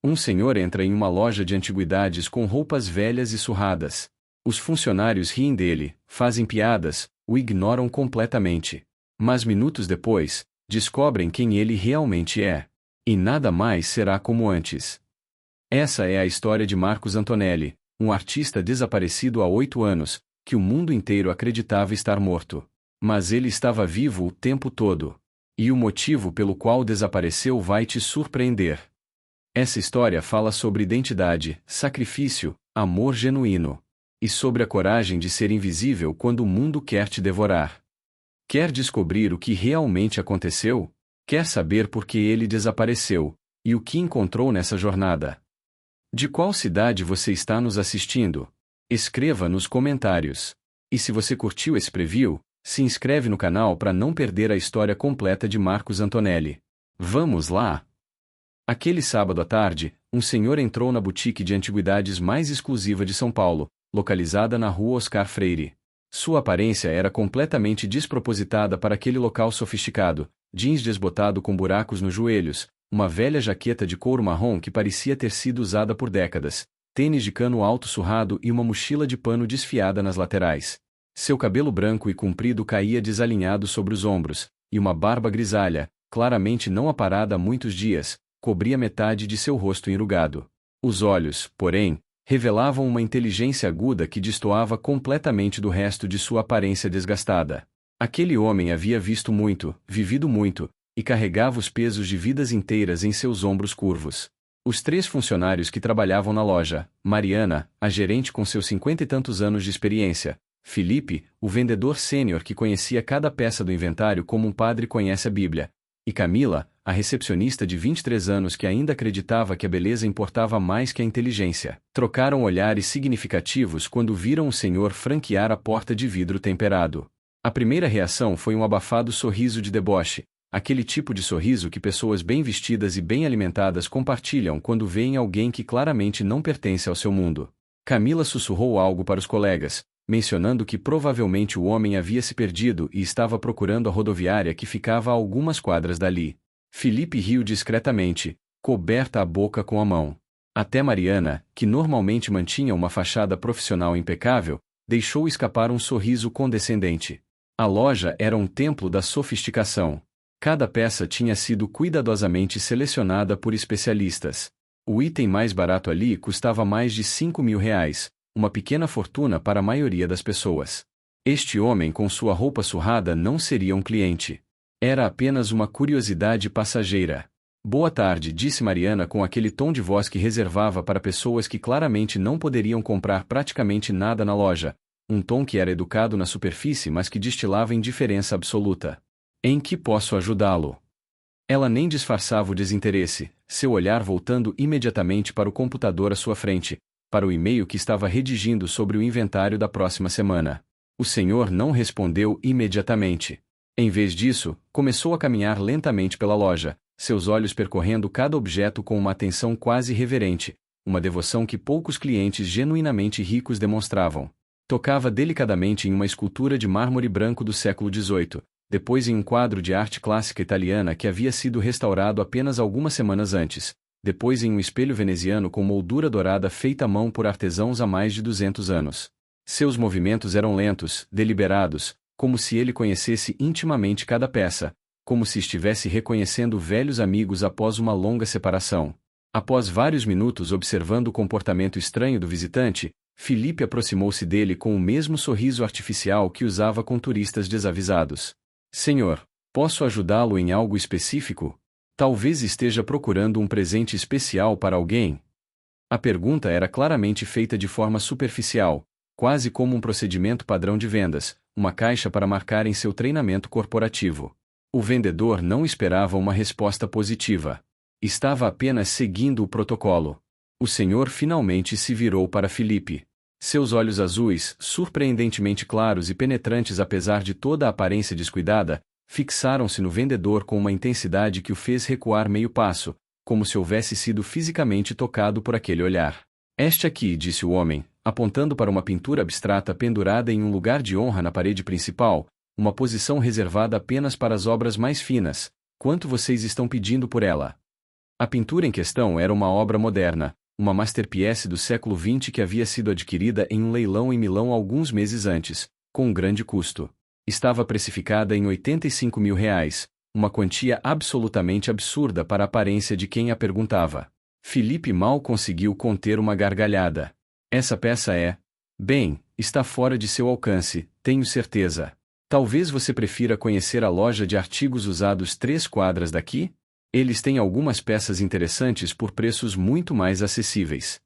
Um senhor entra em uma loja de antiguidades com roupas velhas e surradas. Os funcionários riem dele, fazem piadas, o ignoram completamente. Mas minutos depois, descobrem quem ele realmente é. E nada mais será como antes. Essa é a história de Marcos Antonelli, um artista desaparecido há 8 anos, que o mundo inteiro acreditava estar morto. Mas ele estava vivo o tempo todo. E o motivo pelo qual desapareceu vai te surpreender. Essa história fala sobre identidade, sacrifício, amor genuíno. E sobre a coragem de ser invisível quando o mundo quer te devorar. Quer descobrir o que realmente aconteceu? Quer saber por que ele desapareceu, e o que encontrou nessa jornada? De qual cidade você está nos assistindo? Escreva nos comentários. E se você curtiu esse preview, se inscreve no canal para não perder a história completa de Marcos Antonelli. Vamos lá! Aquele sábado à tarde, um senhor entrou na boutique de antiguidades mais exclusiva de São Paulo, localizada na rua Oscar Freire. Sua aparência era completamente despropositada para aquele local sofisticado: jeans desbotado com buracos nos joelhos, uma velha jaqueta de couro marrom que parecia ter sido usada por décadas, tênis de cano alto surrado e uma mochila de pano desfiada nas laterais. Seu cabelo branco e comprido caía desalinhado sobre os ombros, e uma barba grisalha, claramente não aparada há muitos dias, cobria metade de seu rosto enrugado. Os olhos, porém, revelavam uma inteligência aguda que destoava completamente do resto de sua aparência desgastada. Aquele homem havia visto muito, vivido muito, e carregava os pesos de vidas inteiras em seus ombros curvos. Os 3 funcionários que trabalhavam na loja, Mariana, a gerente com seus 50 e tantos anos de experiência, Felipe, o vendedor sênior que conhecia cada peça do inventário como um padre conhece a Bíblia, e Camila, a recepcionista de 23 anos que ainda acreditava que a beleza importava mais que a inteligência, trocaram olhares significativos quando viram o senhor franquear a porta de vidro temperado. A primeira reação foi um abafado sorriso de deboche, aquele tipo de sorriso que pessoas bem vestidas e bem alimentadas compartilham quando veem alguém que claramente não pertence ao seu mundo. Camila sussurrou algo para os colegas, mencionando que provavelmente o homem havia se perdido e estava procurando a rodoviária que ficava a algumas quadras dali. Felipe riu discretamente, coberta a boca com a mão. Até Mariana, que normalmente mantinha uma fachada profissional impecável, deixou escapar um sorriso condescendente. A loja era um templo da sofisticação. Cada peça tinha sido cuidadosamente selecionada por especialistas. O item mais barato ali custava mais de R$ 5.000, uma pequena fortuna para a maioria das pessoas. Este homem com sua roupa surrada não seria um cliente. Era apenas uma curiosidade passageira. Boa tarde, disse Mariana com aquele tom de voz que reservava para pessoas que claramente não poderiam comprar praticamente nada na loja, um tom que era educado na superfície mas que destilava indiferença absoluta. Em que posso ajudá-lo? Ela nem disfarçava o desinteresse, seu olhar voltando imediatamente para o computador à sua frente, para o e-mail que estava redigindo sobre o inventário da próxima semana. O senhor não respondeu imediatamente. Em vez disso, começou a caminhar lentamente pela loja, seus olhos percorrendo cada objeto com uma atenção quase reverente, uma devoção que poucos clientes genuinamente ricos demonstravam. Tocava delicadamente em uma escultura de mármore branco do século XVIII, depois em um quadro de arte clássica italiana que havia sido restaurado apenas algumas semanas antes, depois em um espelho veneziano com moldura dourada feita à mão por artesãos há mais de 200 anos. Seus movimentos eram lentos, deliberados, como se ele conhecesse intimamente cada peça, como se estivesse reconhecendo velhos amigos após uma longa separação. Após vários minutos observando o comportamento estranho do visitante, Felipe aproximou-se dele com o mesmo sorriso artificial que usava com turistas desavisados. Senhor, posso ajudá-lo em algo específico? Talvez esteja procurando um presente especial para alguém? A pergunta era claramente feita de forma superficial, quase como um procedimento padrão de vendas, uma caixa para marcar em seu treinamento corporativo. O vendedor não esperava uma resposta positiva. Estava apenas seguindo o protocolo. O senhor finalmente se virou para Felipe. Seus olhos azuis, surpreendentemente claros e penetrantes apesar de toda a aparência descuidada, fixaram-se no vendedor com uma intensidade que o fez recuar meio passo, como se houvesse sido fisicamente tocado por aquele olhar. Este aqui, disse o homem, apontando para uma pintura abstrata pendurada em um lugar de honra na parede principal, uma posição reservada apenas para as obras mais finas. Quanto vocês estão pedindo por ela? A pintura em questão era uma obra moderna, uma masterpiece do século XX que havia sido adquirida em um leilão em Milão alguns meses antes, com um grande custo. Estava precificada em R$ 85.000, uma quantia absolutamente absurda para a aparência de quem a perguntava. Felipe mal conseguiu conter uma gargalhada. Essa peça é... Bem, está fora de seu alcance, tenho certeza. Talvez você prefira conhecer a loja de artigos usados 3 quadras daqui? Eles têm algumas peças interessantes por preços muito mais acessíveis.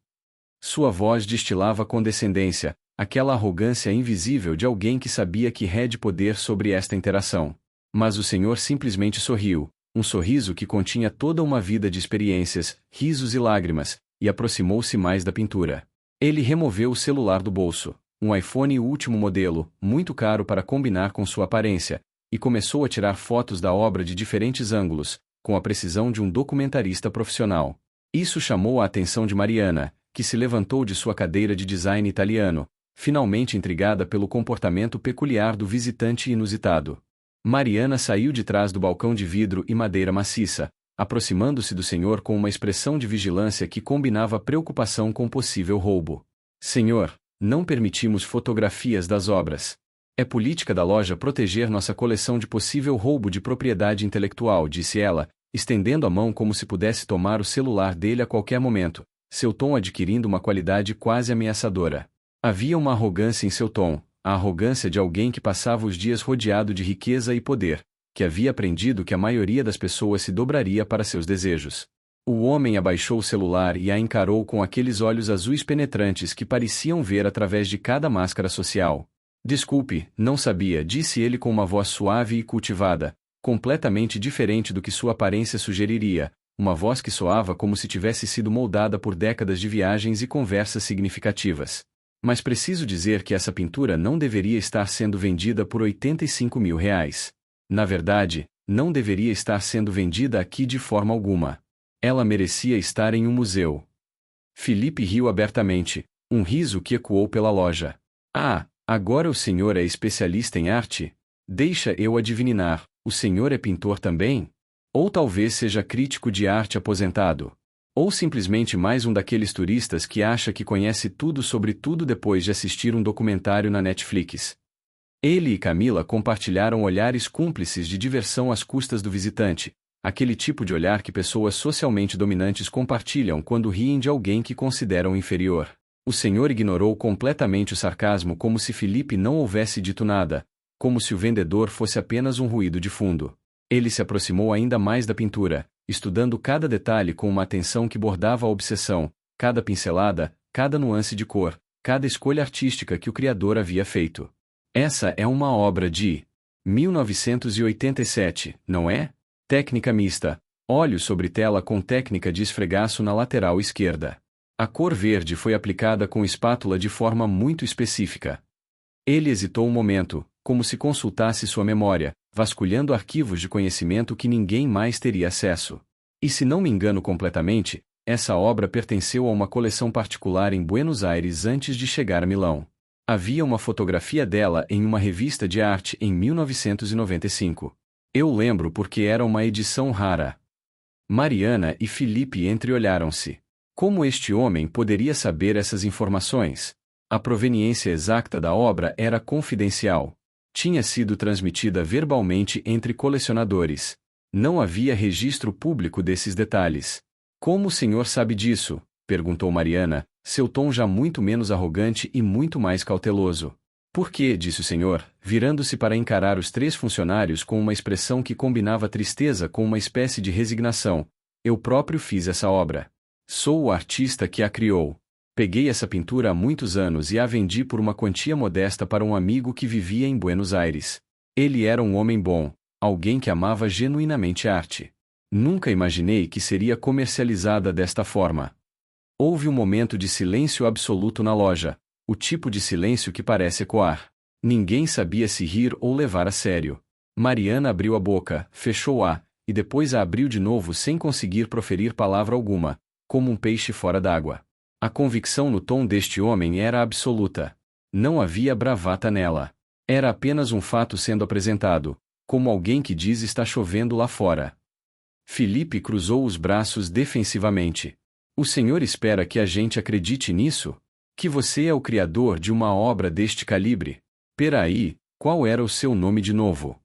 Sua voz destilava condescendência, aquela arrogância invisível de alguém que sabia que rede poder sobre esta interação. Mas o senhor simplesmente sorriu, um sorriso que continha toda uma vida de experiências, risos e lágrimas, e aproximou-se mais da pintura. Ele removeu o celular do bolso, um iPhone último modelo, muito caro para combinar com sua aparência, e começou a tirar fotos da obra de diferentes ângulos, com a precisão de um documentarista profissional. Isso chamou a atenção de Mariana, que se levantou de sua cadeira de design italiano, finalmente intrigada pelo comportamento peculiar do visitante inusitado. Mariana saiu de trás do balcão de vidro e madeira maciça, aproximando-se do senhor com uma expressão de vigilância que combinava preocupação com possível roubo. Senhor, não permitimos fotografias das obras. É política da loja proteger nossa coleção de possível roubo de propriedade intelectual, disse ela, estendendo a mão como se pudesse tomar o celular dele a qualquer momento, seu tom adquirindo uma qualidade quase ameaçadora. Havia uma arrogância em seu tom, a arrogância de alguém que passava os dias rodeado de riqueza e poder, que havia aprendido que a maioria das pessoas se dobraria para seus desejos. O homem abaixou o celular e a encarou com aqueles olhos azuis penetrantes que pareciam ver através de cada máscara social. Desculpe, não sabia, disse ele com uma voz suave e cultivada, completamente diferente do que sua aparência sugeriria, uma voz que soava como se tivesse sido moldada por décadas de viagens e conversas significativas. Mas preciso dizer que essa pintura não deveria estar sendo vendida por R$ 85.000. Na verdade, não deveria estar sendo vendida aqui de forma alguma. Ela merecia estar em um museu. Felipe riu abertamente, um riso que ecoou pela loja. Ah, agora o senhor é especialista em arte? Deixa eu adivinhar, o senhor é pintor também? Ou talvez seja crítico de arte aposentado. Ou simplesmente mais um daqueles turistas que acha que conhece tudo sobre tudo depois de assistir um documentário na Netflix. Ele e Camila compartilharam olhares cúmplices de diversão às custas do visitante, aquele tipo de olhar que pessoas socialmente dominantes compartilham quando riem de alguém que consideram inferior. O senhor ignorou completamente o sarcasmo como se Felipe não houvesse dito nada, como se o vendedor fosse apenas um ruído de fundo. Ele se aproximou ainda mais da pintura, estudando cada detalhe com uma atenção que bordava a obsessão, cada pincelada, cada nuance de cor, cada escolha artística que o criador havia feito. Essa é uma obra de 1987, não é? Técnica mista, óleo sobre tela com técnica de esfregaço na lateral esquerda. A cor verde foi aplicada com espátula de forma muito específica. Ele hesitou um momento, como se consultasse sua memória, vasculhando arquivos de conhecimento que ninguém mais teria acesso. E se não me engano completamente, essa obra pertenceu a uma coleção particular em Buenos Aires antes de chegar a Milão. Havia uma fotografia dela em uma revista de arte em 1995. Eu lembro porque era uma edição rara. Mariana e Felipe entreolharam-se. Como este homem poderia saber essas informações? A proveniência exata da obra era confidencial. Tinha sido transmitida verbalmente entre colecionadores. Não havia registro público desses detalhes. Como o senhor sabe disso? Perguntou Mariana, seu tom já muito menos arrogante e muito mais cauteloso. Por quê? Disse o senhor, virando-se para encarar os 3 funcionários com uma expressão que combinava tristeza com uma espécie de resignação. Eu próprio fiz essa obra. Sou o artista que a criou. Peguei essa pintura há muitos anos e a vendi por uma quantia modesta para um amigo que vivia em Buenos Aires. Ele era um homem bom, alguém que amava genuinamente a arte. Nunca imaginei que seria comercializada desta forma. Houve um momento de silêncio absoluto na loja, o tipo de silêncio que parece ecoar. Ninguém sabia se rir ou levar a sério. Mariana abriu a boca, fechou-a, e depois a abriu de novo sem conseguir proferir palavra alguma, como um peixe fora d'água. A convicção no tom deste homem era absoluta. Não havia bravata nela. Era apenas um fato sendo apresentado, como alguém que diz está chovendo lá fora. Filipe cruzou os braços defensivamente. O senhor espera que a gente acredite nisso? Que você é o criador de uma obra deste calibre? Peraí, qual era o seu nome de novo?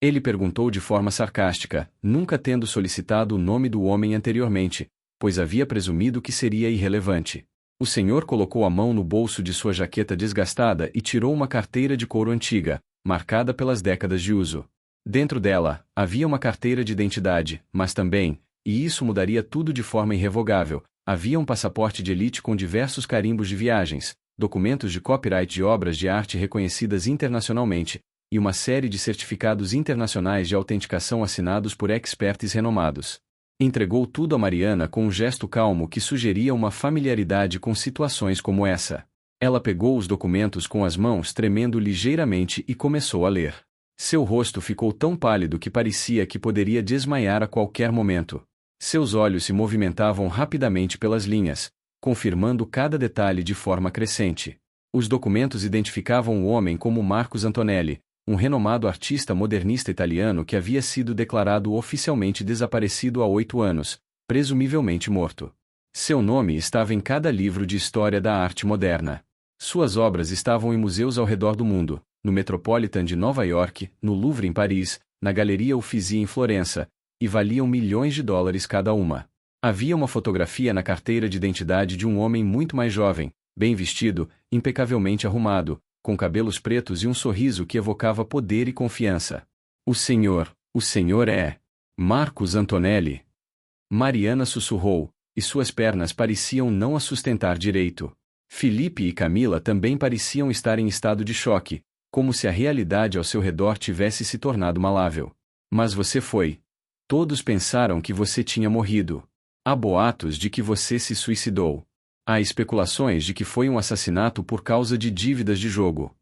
Ele perguntou de forma sarcástica, nunca tendo solicitado o nome do homem anteriormente, pois havia presumido que seria irrelevante. O senhor colocou a mão no bolso de sua jaqueta desgastada e tirou uma carteira de couro antiga, marcada pelas décadas de uso. Dentro dela, havia uma carteira de identidade, mas também, e isso mudaria tudo de forma irrevogável, havia um passaporte de elite com diversos carimbos de viagens, documentos de copyright de obras de arte reconhecidas internacionalmente, e uma série de certificados internacionais de autenticação assinados por experts renomados. Entregou tudo a Mariana com um gesto calmo que sugeria uma familiaridade com situações como essa. Ela pegou os documentos com as mãos tremendo ligeiramente e começou a ler. Seu rosto ficou tão pálido que parecia que poderia desmaiar a qualquer momento. Seus olhos se movimentavam rapidamente pelas linhas, confirmando cada detalhe de forma crescente. Os documentos identificavam o homem como Marcos Antonelli, um renomado artista modernista italiano que havia sido declarado oficialmente desaparecido há 8 anos, presumivelmente morto. Seu nome estava em cada livro de história da arte moderna. Suas obras estavam em museus ao redor do mundo, no Metropolitan de Nova York, no Louvre em Paris, na Galeria Uffizi em Florença, e valiam milhões de dólares cada uma. Havia uma fotografia na carteira de identidade de um homem muito mais jovem, bem vestido, impecavelmente arrumado, com cabelos pretos e um sorriso que evocava poder e confiança. O senhor é Marcos Antonelli. Mariana sussurrou, e suas pernas pareciam não a sustentar direito. Filipe e Camila também pareciam estar em estado de choque, como se a realidade ao seu redor tivesse se tornado malável. Mas você foi. Todos pensaram que você tinha morrido. Há boatos de que você se suicidou. Há especulações de que foi um assassinato por causa de dívidas de jogo.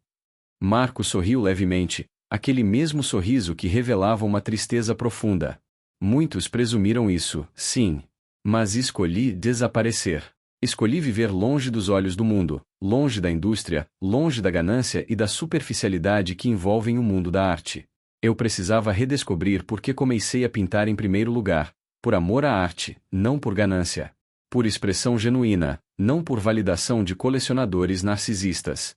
Marco sorriu levemente, aquele mesmo sorriso que revelava uma tristeza profunda. Muitos presumiram isso, sim. Mas escolhi desaparecer. Escolhi viver longe dos olhos do mundo, longe da indústria, longe da ganância e da superficialidade que envolvem o mundo da arte. Eu precisava redescobrir por que comecei a pintar em primeiro lugar, por amor à arte, não por ganância. Por expressão genuína, não por validação de colecionadores narcisistas.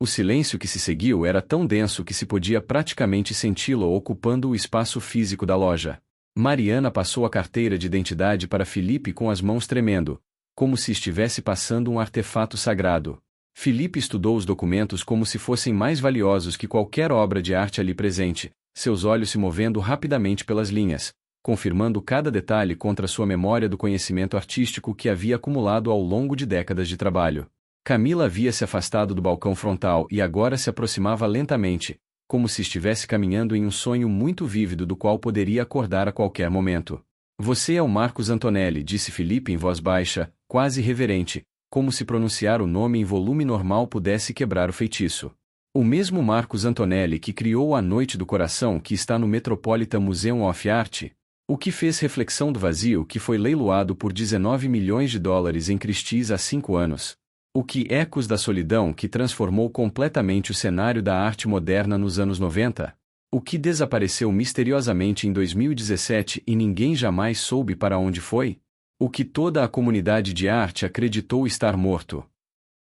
O silêncio que se seguiu era tão denso que se podia praticamente senti-lo ocupando o espaço físico da loja. Mariana passou a carteira de identidade para Filipe com as mãos tremendo, como se estivesse passando um artefato sagrado. Filipe estudou os documentos como se fossem mais valiosos que qualquer obra de arte ali presente, seus olhos se movendo rapidamente pelas linhas, confirmando cada detalhe contra sua memória do conhecimento artístico que havia acumulado ao longo de décadas de trabalho. Camila havia se afastado do balcão frontal e agora se aproximava lentamente, como se estivesse caminhando em um sonho muito vívido do qual poderia acordar a qualquer momento. Você é o Marcos Antonelli, disse Filipe em voz baixa, quase reverente, como se pronunciar o nome em volume normal pudesse quebrar o feitiço. O mesmo Marcos Antonelli que criou a Noite do Coração que está no Metropolitan Museum of Art, o que fez Reflexão do Vazio que foi leiloado por 19 milhões de dólares em Christie's há 5 anos. O que Ecos da Solidão que transformou completamente o cenário da arte moderna nos anos 90? O que desapareceu misteriosamente em 2017 e ninguém jamais soube para onde foi? O que toda a comunidade de arte acreditou estar morto?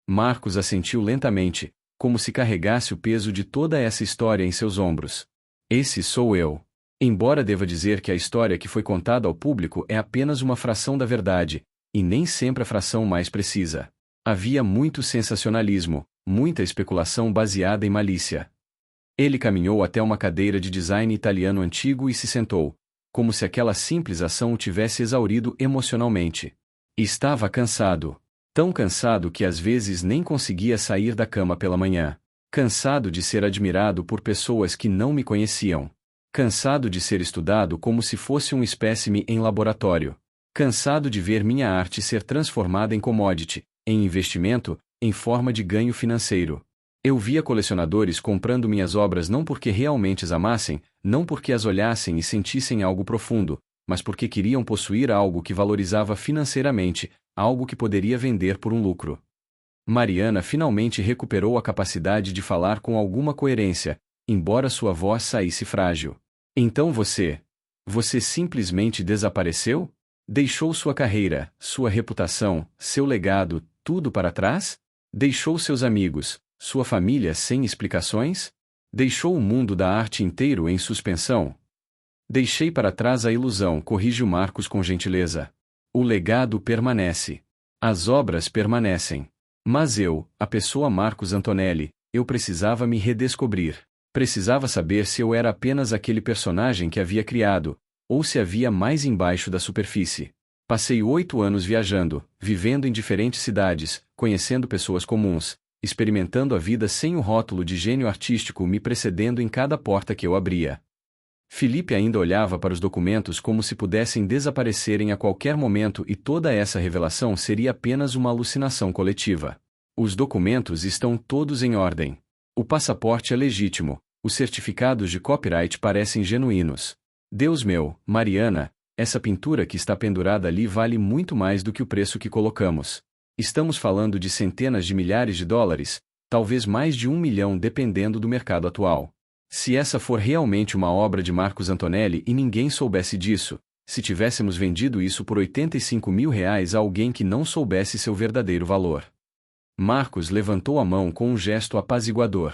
Marcos assentiu lentamente, como se carregasse o peso de toda essa história em seus ombros. Esse sou eu. Embora deva dizer que a história que foi contada ao público é apenas uma fração da verdade, e nem sempre a fração mais precisa. Havia muito sensacionalismo, muita especulação baseada em malícia. Ele caminhou até uma cadeira de design italiano antigo e se sentou, como se aquela simples ação o tivesse exaurido emocionalmente. Estava cansado. Tão cansado que às vezes nem conseguia sair da cama pela manhã. Cansado de ser admirado por pessoas que não me conheciam. Cansado de ser estudado como se fosse um espécime em laboratório. Cansado de ver minha arte ser transformada em commodity, em investimento, em forma de ganho financeiro. Eu via colecionadores comprando minhas obras não porque realmente as amassem, não porque as olhassem e sentissem algo profundo, mas porque queriam possuir algo que valorizava financeiramente, algo que poderia vender por um lucro. Mariana finalmente recuperou a capacidade de falar com alguma coerência, embora sua voz saísse frágil. Então você Você simplesmente desapareceu? Deixou sua carreira, sua reputação, seu legado, tudo para trás? Deixou seus amigos, sua família sem explicações? Deixou o mundo da arte inteiro em suspensão? Deixei para trás a ilusão, corrige o Marcos com gentileza. O legado permanece. As obras permanecem. Mas eu, a pessoa Marcos Antonelli, eu precisava me redescobrir. Precisava saber se eu era apenas aquele personagem que havia criado, ou se havia mais embaixo da superfície. Passei 8 anos viajando, vivendo em diferentes cidades, conhecendo pessoas comuns, experimentando a vida sem o rótulo de gênio artístico me precedendo em cada porta que eu abria. Felipe ainda olhava para os documentos como se pudessem desaparecerem a qualquer momento e toda essa revelação seria apenas uma alucinação coletiva. Os documentos estão todos em ordem. O passaporte é legítimo, os certificados de copyright parecem genuínos. Deus meu, Mariana, essa pintura que está pendurada ali vale muito mais do que o preço que colocamos. Estamos falando de centenas de milhares de dólares, talvez mais de 1 milhão dependendo do mercado atual. Se essa for realmente uma obra de Marcos Antonelli e ninguém soubesse disso, se tivéssemos vendido isso por R$ 85.000 a alguém que não soubesse seu verdadeiro valor. Marcos levantou a mão com um gesto apaziguador.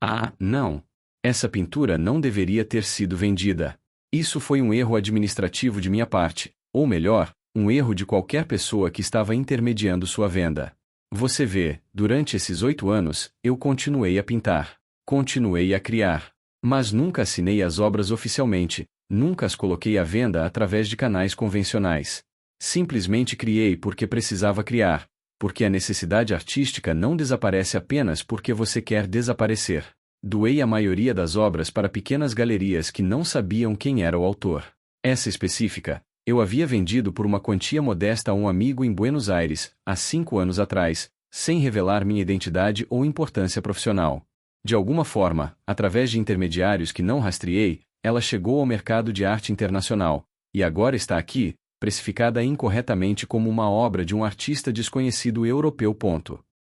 Ah, não! Essa pintura não deveria ter sido vendida. Isso foi um erro administrativo de minha parte, ou melhor, um erro de qualquer pessoa que estava intermediando sua venda. Você vê, durante esses 8 anos, eu continuei a pintar. Continuei a criar. Mas nunca assinei as obras oficialmente, nunca as coloquei à venda através de canais convencionais. Simplesmente criei porque precisava criar, porque a necessidade artística não desaparece apenas porque você quer desaparecer. Doei a maioria das obras para pequenas galerias que não sabiam quem era o autor. Essa específica, eu havia vendido por uma quantia modesta a um amigo em Buenos Aires, há 5 anos atrás, sem revelar minha identidade ou importância profissional. De alguma forma, através de intermediários que não rastreei, ela chegou ao mercado de arte internacional, e agora está aqui, precificada incorretamente como uma obra de um artista desconhecido europeu.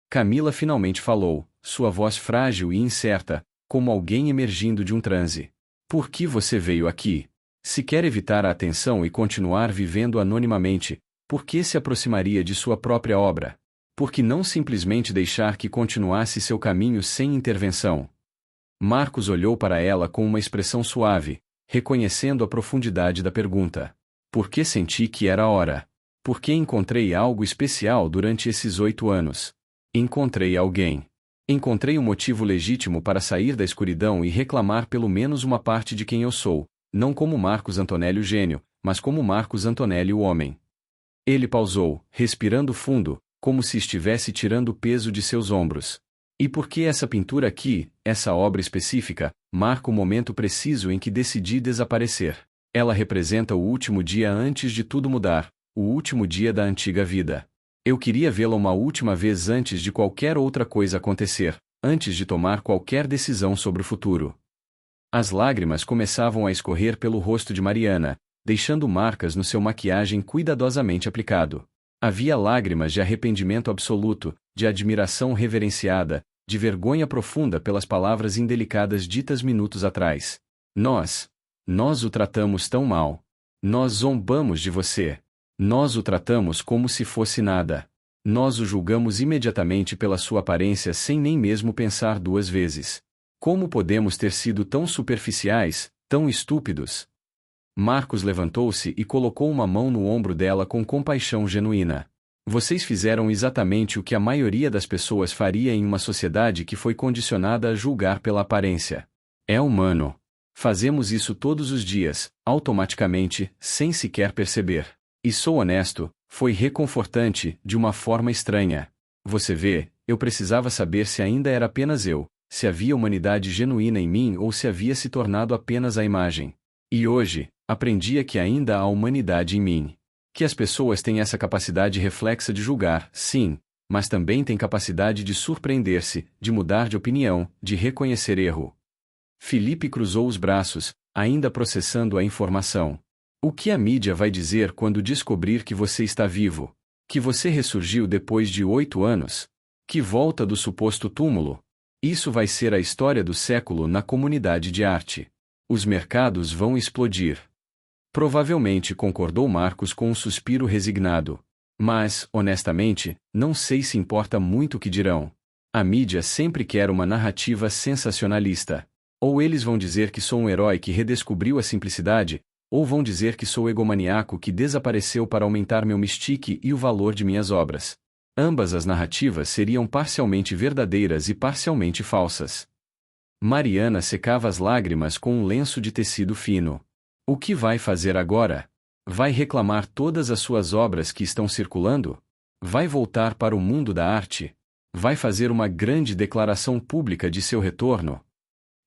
Camila finalmente falou, sua voz frágil e incerta, como alguém emergindo de um transe. Por que você veio aqui? Se quer evitar a atenção e continuar vivendo anonimamente, por que se aproximaria de sua própria obra? Por que não simplesmente deixar que continuasse seu caminho sem intervenção? Marcos olhou para ela com uma expressão suave, reconhecendo a profundidade da pergunta. Por que senti que era a hora? Por que encontrei algo especial durante esses 8 anos? Encontrei alguém. Encontrei um motivo legítimo para sair da escuridão e reclamar pelo menos uma parte de quem eu sou, não como Marcos Antonelli o gênio, mas como Marcos Antonelli o homem. Ele pausou, respirando fundo, como se estivesse tirando o peso de seus ombros. E por que essa pintura aqui, essa obra específica, marca o momento preciso em que decidi desaparecer? Ela representa o último dia antes de tudo mudar, o último dia da antiga vida. Eu queria vê-la uma última vez antes de qualquer outra coisa acontecer, antes de tomar qualquer decisão sobre o futuro. As lágrimas começavam a escorrer pelo rosto de Mariana, deixando marcas no seu maquiagem cuidadosamente aplicado. Havia lágrimas de arrependimento absoluto, de admiração reverenciada, de vergonha profunda pelas palavras indelicadas ditas minutos atrás. Nós o tratamos tão mal. Nós zombamos de você. Nós o tratamos como se fosse nada. Nós o julgamos imediatamente pela sua aparência sem nem mesmo pensar 2 vezes. Como podemos ter sido tão superficiais, tão estúpidos? Marcos levantou-se e colocou uma mão no ombro dela com compaixão genuína. Vocês fizeram exatamente o que a maioria das pessoas faria em uma sociedade que foi condicionada a julgar pela aparência. É humano. Fazemos isso todos os dias, automaticamente, sem sequer perceber. E sou honesto, foi reconfortante, de uma forma estranha. Você vê, eu precisava saber se ainda era apenas eu, se havia humanidade genuína em mim ou se havia se tornado apenas a imagem. E hoje, aprendia que ainda há humanidade em mim. Que as pessoas têm essa capacidade reflexa de julgar, sim, mas também têm capacidade de surpreender-se, de mudar de opinião, de reconhecer erro. Felipe cruzou os braços, ainda processando a informação. O que a mídia vai dizer quando descobrir que você está vivo? Que você ressurgiu depois de 8 anos? Que volta do suposto túmulo? Isso vai ser a história do século na comunidade de arte. Os mercados vão explodir. Provavelmente concordou Marcos com um suspiro resignado. Mas, honestamente, não sei se importa muito o que dirão. A mídia sempre quer uma narrativa sensacionalista. Ou eles vão dizer que sou um herói que redescobriu a simplicidade, ou vão dizer que sou egomaniaco que desapareceu para aumentar meu mystique e o valor de minhas obras. Ambas as narrativas seriam parcialmente verdadeiras e parcialmente falsas. Mariana secava as lágrimas com um lenço de tecido fino. O que vai fazer agora? Vai reclamar todas as suas obras que estão circulando? Vai voltar para o mundo da arte? Vai fazer uma grande declaração pública de seu retorno?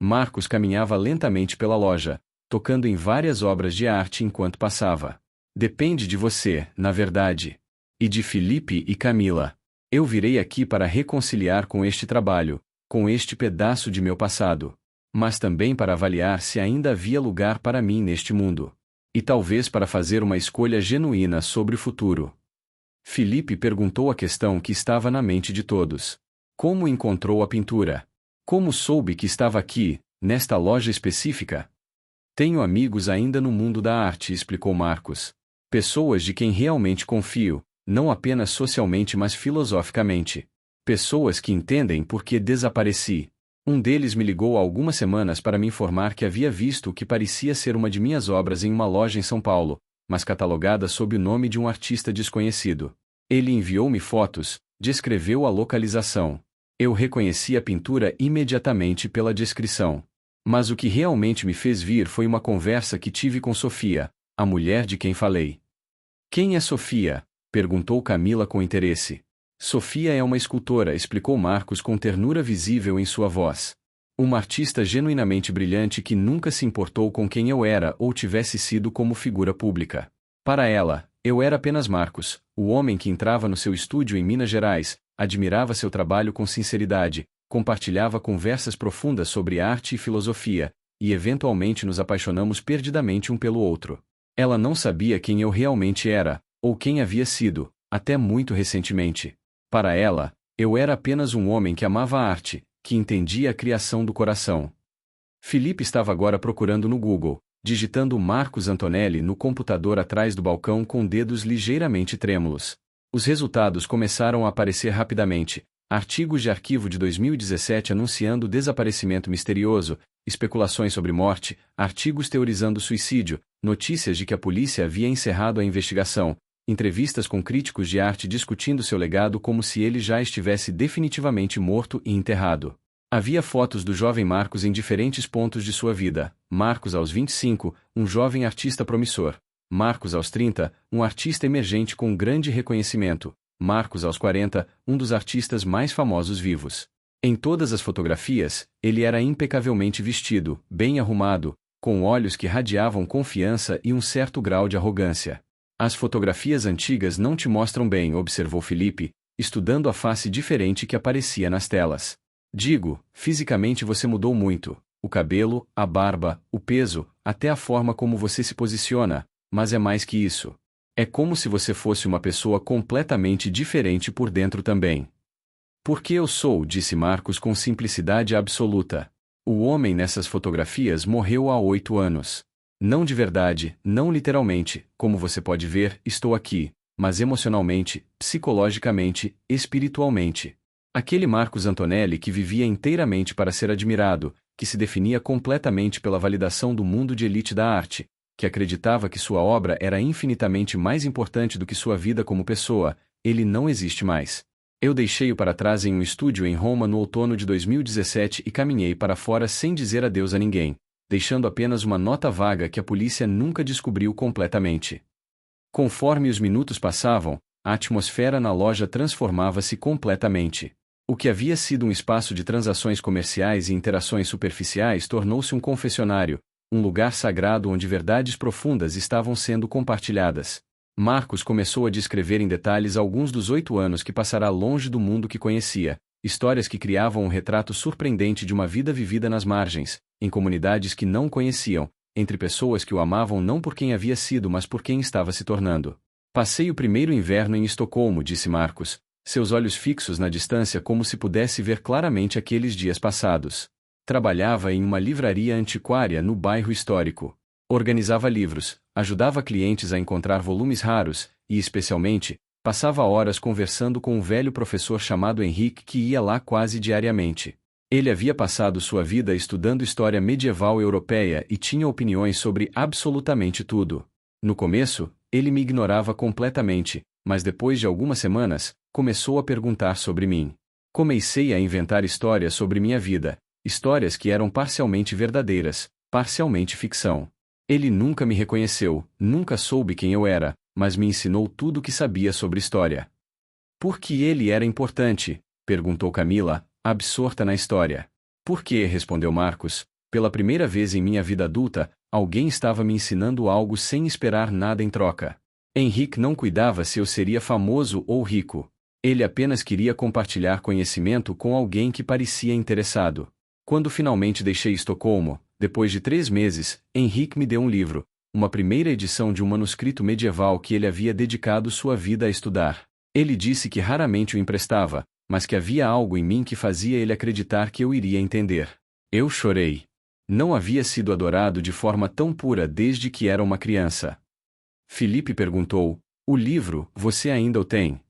Marcos caminhava lentamente pela loja, tocando em várias obras de arte enquanto passava. Depende de você, na verdade. E de Felipe e Camila. Eu virei aqui para reconciliar com este trabalho, com este pedaço de meu passado. Mas também para avaliar se ainda havia lugar para mim neste mundo. E talvez para fazer uma escolha genuína sobre o futuro. Felipe perguntou a questão que estava na mente de todos. Como encontrou a pintura? Como soube que estava aqui, nesta loja específica? Tenho amigos ainda no mundo da arte, explicou Marcos. Pessoas de quem realmente confio, não apenas socialmente mas filosoficamente. Pessoas que entendem por que desapareci. Um deles me ligou há algumas semanas para me informar que havia visto o que parecia ser uma de minhas obras em uma loja em São Paulo, mas catalogada sob o nome de um artista desconhecido. Ele enviou-me fotos, descreveu a localização. Eu reconheci a pintura imediatamente pela descrição. Mas o que realmente me fez vir foi uma conversa que tive com Sofia, a mulher de quem falei. Quem é Sofia? Perguntou Camila com interesse. Sofia é uma escultora, explicou Marcos com ternura visível em sua voz. Uma artista genuinamente brilhante que nunca se importou com quem eu era ou tivesse sido como figura pública. Para ela, eu era apenas Marcos, o homem que entrava no seu estúdio em Minas Gerais, admirava seu trabalho com sinceridade, compartilhava conversas profundas sobre arte e filosofia, e eventualmente nos apaixonamos perdidamente um pelo outro. Ela não sabia quem eu realmente era, ou quem havia sido, até muito recentemente. Para ela, eu era apenas um homem que amava a arte, que entendia a criação do coração. Felipe estava agora procurando no Google, digitando Marcos Antonelli no computador atrás do balcão com dedos ligeiramente trêmulos. Os resultados começaram a aparecer rapidamente. Artigos de arquivo de 2017 anunciando desaparecimento misterioso, especulações sobre morte, artigos teorizando suicídio, notícias de que a polícia havia encerrado a investigação, entrevistas com críticos de arte discutindo seu legado como se ele já estivesse definitivamente morto e enterrado. Havia fotos do jovem Marcos em diferentes pontos de sua vida. Marcos aos 25, um jovem artista promissor. Marcos aos 30, um artista emergente com grande reconhecimento. Marcos aos 40, um dos artistas mais famosos vivos. Em todas as fotografias, ele era impecavelmente vestido, bem arrumado, com olhos que radiavam confiança e um certo grau de arrogância. As fotografias antigas não te mostram bem, observou Felipe, estudando a face diferente que aparecia nas telas. Digo, fisicamente você mudou muito. O cabelo, a barba, o peso, até a forma como você se posiciona, mas é mais que isso. É como se você fosse uma pessoa completamente diferente por dentro também. Porque eu sou, disse Marcos com simplicidade absoluta. O homem nessas fotografias morreu há 8 anos. Não de verdade, não literalmente, como você pode ver, estou aqui, mas emocionalmente, psicologicamente, espiritualmente. Aquele Marcos Antonelli que vivia inteiramente para ser admirado, que se definia completamente pela validação do mundo de elite da arte, que acreditava que sua obra era infinitamente mais importante do que sua vida como pessoa, ele não existe mais. Eu deixei-o para trás em um estúdio em Roma no outono de 2017 e caminhei para fora sem dizer adeus a ninguém, deixando apenas uma nota vaga que a polícia nunca descobriu completamente. Conforme os minutos passavam, a atmosfera na loja transformava-se completamente. O que havia sido um espaço de transações comerciais e interações superficiais tornou-se um confessionário, um lugar sagrado onde verdades profundas estavam sendo compartilhadas. Marcos começou a descrever em detalhes alguns dos 8 anos que passará longe do mundo que conhecia, histórias que criavam um retrato surpreendente de uma vida vivida nas margens, em comunidades que não conheciam, entre pessoas que o amavam não por quem havia sido mas por quem estava se tornando. Passei o primeiro inverno em Estocolmo, disse Marcos, seus olhos fixos na distância como se pudesse ver claramente aqueles dias passados. Trabalhava em uma livraria antiquária no bairro histórico. Organizava livros, ajudava clientes a encontrar volumes raros, e, especialmente, passava horas conversando com um velho professor chamado Henrique que ia lá quase diariamente. Ele havia passado sua vida estudando história medieval europeia e tinha opiniões sobre absolutamente tudo. No começo, ele me ignorava completamente, mas depois de algumas semanas, começou a perguntar sobre mim. Comecei a inventar histórias sobre minha vida, histórias que eram parcialmente verdadeiras, parcialmente ficção. Ele nunca me reconheceu, nunca soube quem eu era, mas me ensinou tudo o que sabia sobre história. Por que ele era importante? Perguntou Camila, absorta na história. Por que? Respondeu Marcos. Pela primeira vez em minha vida adulta, alguém estava me ensinando algo sem esperar nada em troca. Henrique não cuidava se eu seria famoso ou rico. Ele apenas queria compartilhar conhecimento com alguém que parecia interessado. Quando finalmente deixei Estocolmo, depois de 3 meses, Henrique me deu um livro, uma primeira edição de um manuscrito medieval que ele havia dedicado sua vida a estudar. Ele disse que raramente o emprestava, mas que havia algo em mim que fazia ele acreditar que eu iria entender. Eu chorei. Não havia sido adorado de forma tão pura desde que era uma criança. Felipe perguntou: o livro, você ainda o tem?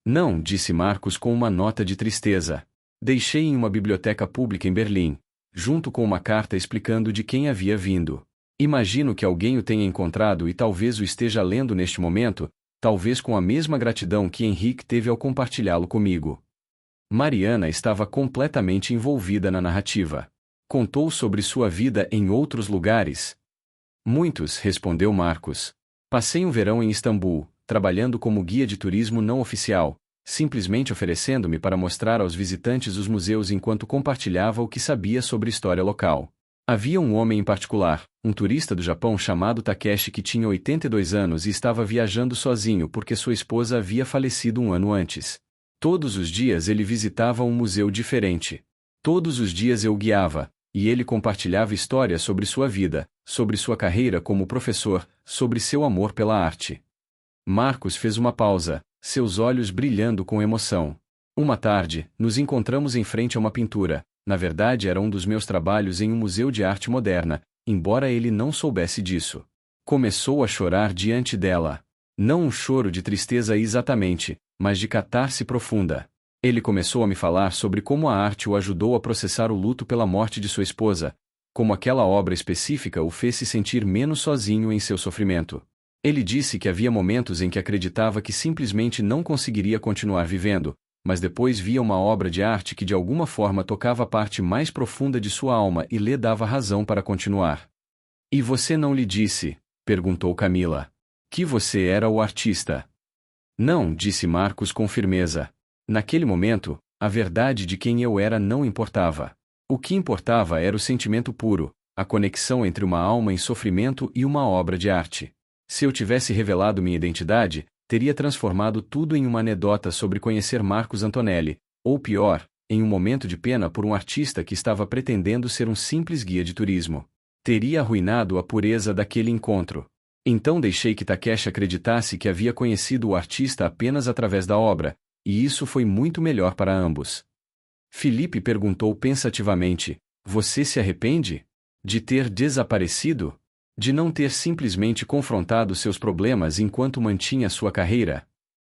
Não, disse Marcos com uma nota de tristeza. Deixei em uma biblioteca pública em Berlim, junto com uma carta explicando de quem havia vindo. Imagino que alguém o tenha encontrado e talvez o esteja lendo neste momento, talvez com a mesma gratidão que Henrique teve ao compartilhá-lo comigo. Mariana estava completamente envolvida na narrativa. Contou sobre sua vida em outros lugares? Muitos, respondeu Marcos. Passei um verão em Istambul, trabalhando como guia de turismo não oficial, simplesmente oferecendo-me para mostrar aos visitantes os museus enquanto compartilhava o que sabia sobre história local. Havia um homem em particular, um turista do Japão chamado Takeshi que tinha 82 anos e estava viajando sozinho porque sua esposa havia falecido um ano antes. Todos os dias ele visitava um museu diferente. Todos os dias eu o guiava, e ele compartilhava histórias sobre sua vida, sobre sua carreira como professor, sobre seu amor pela arte. Marcos fez uma pausa, seus olhos brilhando com emoção. Uma tarde, nos encontramos em frente a uma pintura. Na verdade era um dos meus trabalhos em um museu de arte moderna, embora ele não soubesse disso. Começou a chorar diante dela. Não um choro de tristeza exatamente, mas de catarse profunda. Ele começou a me falar sobre como a arte o ajudou a processar o luto pela morte de sua esposa, como aquela obra específica o fez se sentir menos sozinho em seu sofrimento. Ele disse que havia momentos em que acreditava que simplesmente não conseguiria continuar vivendo, mas depois via uma obra de arte que de alguma forma tocava a parte mais profunda de sua alma e lhe dava razão para continuar. E você não lhe disse? Perguntou Camila. Que você era o artista? Não, disse Marcos com firmeza. Naquele momento, a verdade de quem eu era não importava. O que importava era o sentimento puro, a conexão entre uma alma em sofrimento e uma obra de arte. Se eu tivesse revelado minha identidade, teria transformado tudo em uma anedota sobre conhecer Marcos Antonelli, ou pior, em um momento de pena por um artista que estava pretendendo ser um simples guia de turismo. Teria arruinado a pureza daquele encontro. Então deixei que Takeshi acreditasse que havia conhecido o artista apenas através da obra, e isso foi muito melhor para ambos. Felipe perguntou pensativamente: você se arrepende? De ter desaparecido? De não ter simplesmente confrontado seus problemas enquanto mantinha sua carreira?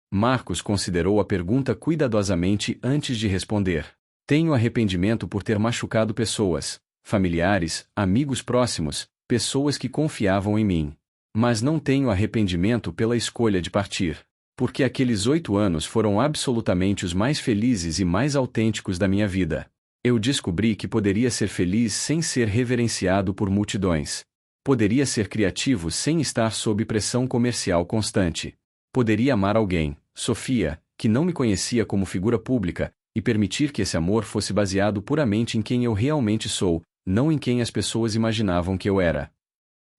Marcos considerou a pergunta cuidadosamente antes de responder. Tenho arrependimento por ter machucado pessoas, familiares, amigos próximos, pessoas que confiavam em mim. Mas não tenho arrependimento pela escolha de partir. Porque aqueles 8 anos foram absolutamente os mais felizes e mais autênticos da minha vida. Eu descobri que poderia ser feliz sem ser reverenciado por multidões. Poderia ser criativo sem estar sob pressão comercial constante. Poderia amar alguém, Sofia, que não me conhecia como figura pública, e permitir que esse amor fosse baseado puramente em quem eu realmente sou, não em quem as pessoas imaginavam que eu era.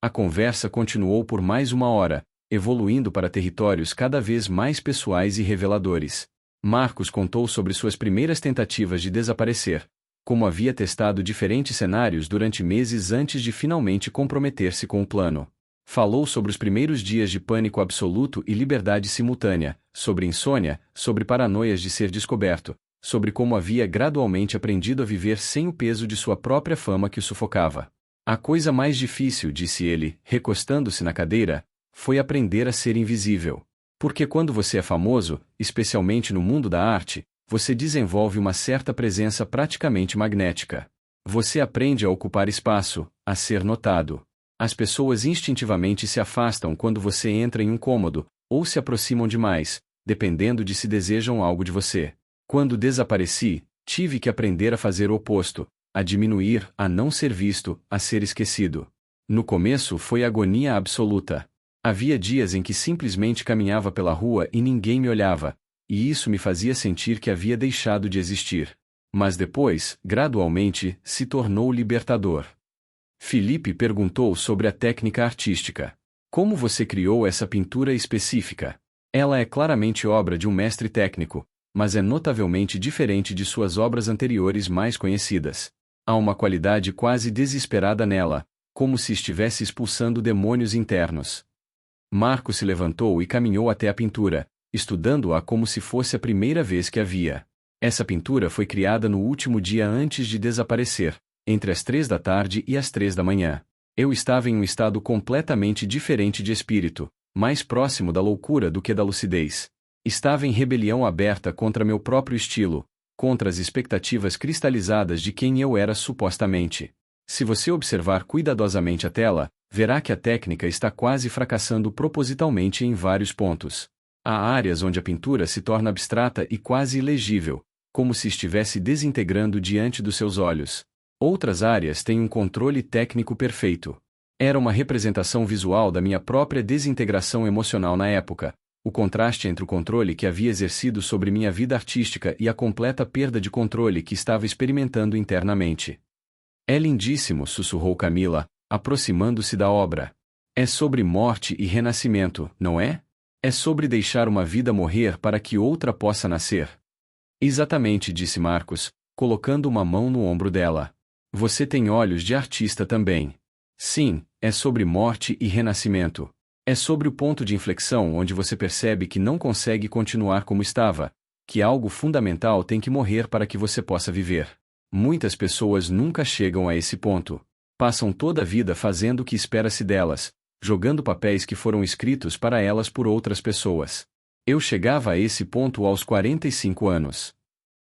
A conversa continuou por mais 1 hora, evoluindo para territórios cada vez mais pessoais e reveladores. Marcos contou sobre suas primeiras tentativas de desaparecer, como havia testado diferentes cenários durante meses antes de finalmente comprometer-se com o plano. Falou sobre os primeiros dias de pânico absoluto e liberdade simultânea, sobre insônia, sobre paranoias de ser descoberto, sobre como havia gradualmente aprendido a viver sem o peso de sua própria fama que o sufocava. A coisa mais difícil, disse ele, recostando-se na cadeira, foi aprender a ser invisível. Porque quando você é famoso, especialmente no mundo da arte, você desenvolve uma certa presença praticamente magnética. Você aprende a ocupar espaço, a ser notado. As pessoas instintivamente se afastam quando você entra em um cômodo, ou se aproximam demais, dependendo de se desejam algo de você. Quando desapareci, tive que aprender a fazer o oposto, a diminuir, a não ser visto, a ser esquecido. No começo foi agonia absoluta. Havia dias em que simplesmente caminhava pela rua e ninguém me olhava, e isso me fazia sentir que havia deixado de existir. Mas depois, gradualmente, se tornou libertador. Felipe perguntou sobre a técnica artística. Como você criou essa pintura específica? Ela é claramente obra de um mestre técnico, mas é notavelmente diferente de suas obras anteriores mais conhecidas. Há uma qualidade quase desesperada nela, como se estivesse expulsando demônios internos. Marco se levantou e caminhou até a pintura, estudando-a como se fosse a primeira vez que a via. Essa pintura foi criada no último dia antes de desaparecer, entre as 3 da tarde e as 3 da manhã. Eu estava em um estado completamente diferente de espírito, mais próximo da loucura do que da lucidez. Estava em rebelião aberta contra meu próprio estilo, contra as expectativas cristalizadas de quem eu era supostamente. Se você observar cuidadosamente a tela, verá que a técnica está quase fracassando propositalmente em vários pontos. Há áreas onde a pintura se torna abstrata e quase ilegível, como se estivesse desintegrando diante dos seus olhos. Outras áreas têm um controle técnico perfeito. Era uma representação visual da minha própria desintegração emocional na época, o contraste entre o controle que havia exercido sobre minha vida artística e a completa perda de controle que estava experimentando internamente. É lindíssimo, sussurrou Camila, aproximando-se da obra. É sobre morte e renascimento, não é? É sobre deixar uma vida morrer para que outra possa nascer. Exatamente, disse Marcos, colocando uma mão no ombro dela. Você tem olhos de artista também. Sim, é sobre morte e renascimento. É sobre o ponto de inflexão onde você percebe que não consegue continuar como estava, que algo fundamental tem que morrer para que você possa viver. Muitas pessoas nunca chegam a esse ponto. Passam toda a vida fazendo o que espera-se delas, jogando papéis que foram escritos para elas por outras pessoas. Eu chegava a esse ponto aos 45 anos.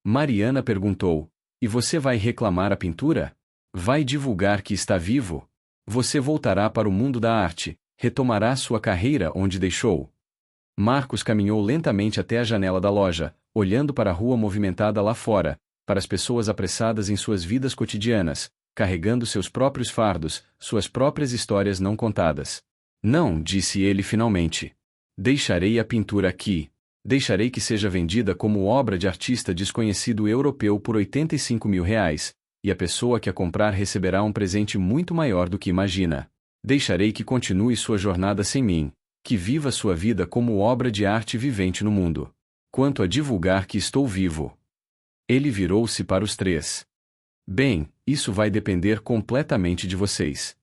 Mariana perguntou: e você vai reclamar a pintura? Vai divulgar que está vivo? Você voltará para o mundo da arte, retomará sua carreira onde deixou? Marcos caminhou lentamente até a janela da loja, olhando para a rua movimentada lá fora, para as pessoas apressadas em suas vidas cotidianas, carregando seus próprios fardos, suas próprias histórias não contadas. Não, disse ele finalmente. Deixarei a pintura aqui. Deixarei que seja vendida como obra de artista desconhecido europeu por R$ 85.000, e a pessoa que a comprar receberá um presente muito maior do que imagina. Deixarei que continue sua jornada sem mim, que viva sua vida como obra de arte vivente no mundo. Quanto a divulgar que estou vivo. Ele virou-se para os 3. Bem, isso vai depender completamente de vocês.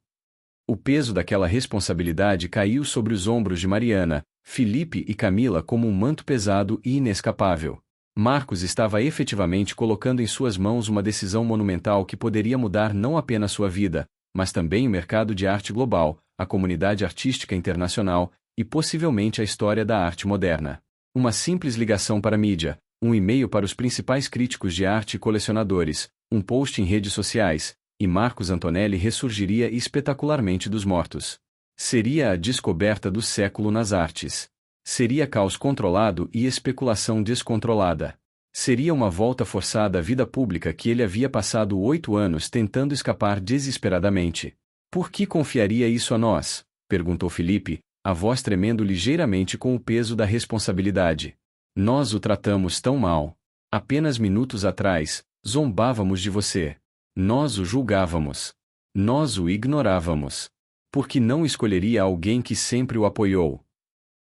O peso daquela responsabilidade caiu sobre os ombros de Mariana, Felipe e Camila como um manto pesado e inescapável. Marcos estava efetivamente colocando em suas mãos uma decisão monumental que poderia mudar não apenas sua vida, mas também o mercado de arte global, a comunidade artística internacional, e possivelmente a história da arte moderna. Uma simples ligação para a mídia, um e-mail para os principais críticos de arte e colecionadores, um post em redes sociais, e Marcos Antonelli ressurgiria espetacularmente dos mortos. Seria a descoberta do século nas artes. Seria caos controlado e especulação descontrolada. Seria uma volta forçada à vida pública que ele havia passado 8 anos tentando escapar desesperadamente. Por que confiaria isso a nós? Perguntou Felipe, a voz tremendo ligeiramente com o peso da responsabilidade. Nós o tratamos tão mal. Apenas minutos atrás, zombávamos de você. Nós o julgávamos. Nós o ignorávamos. Por que não escolheria alguém que sempre o apoiou?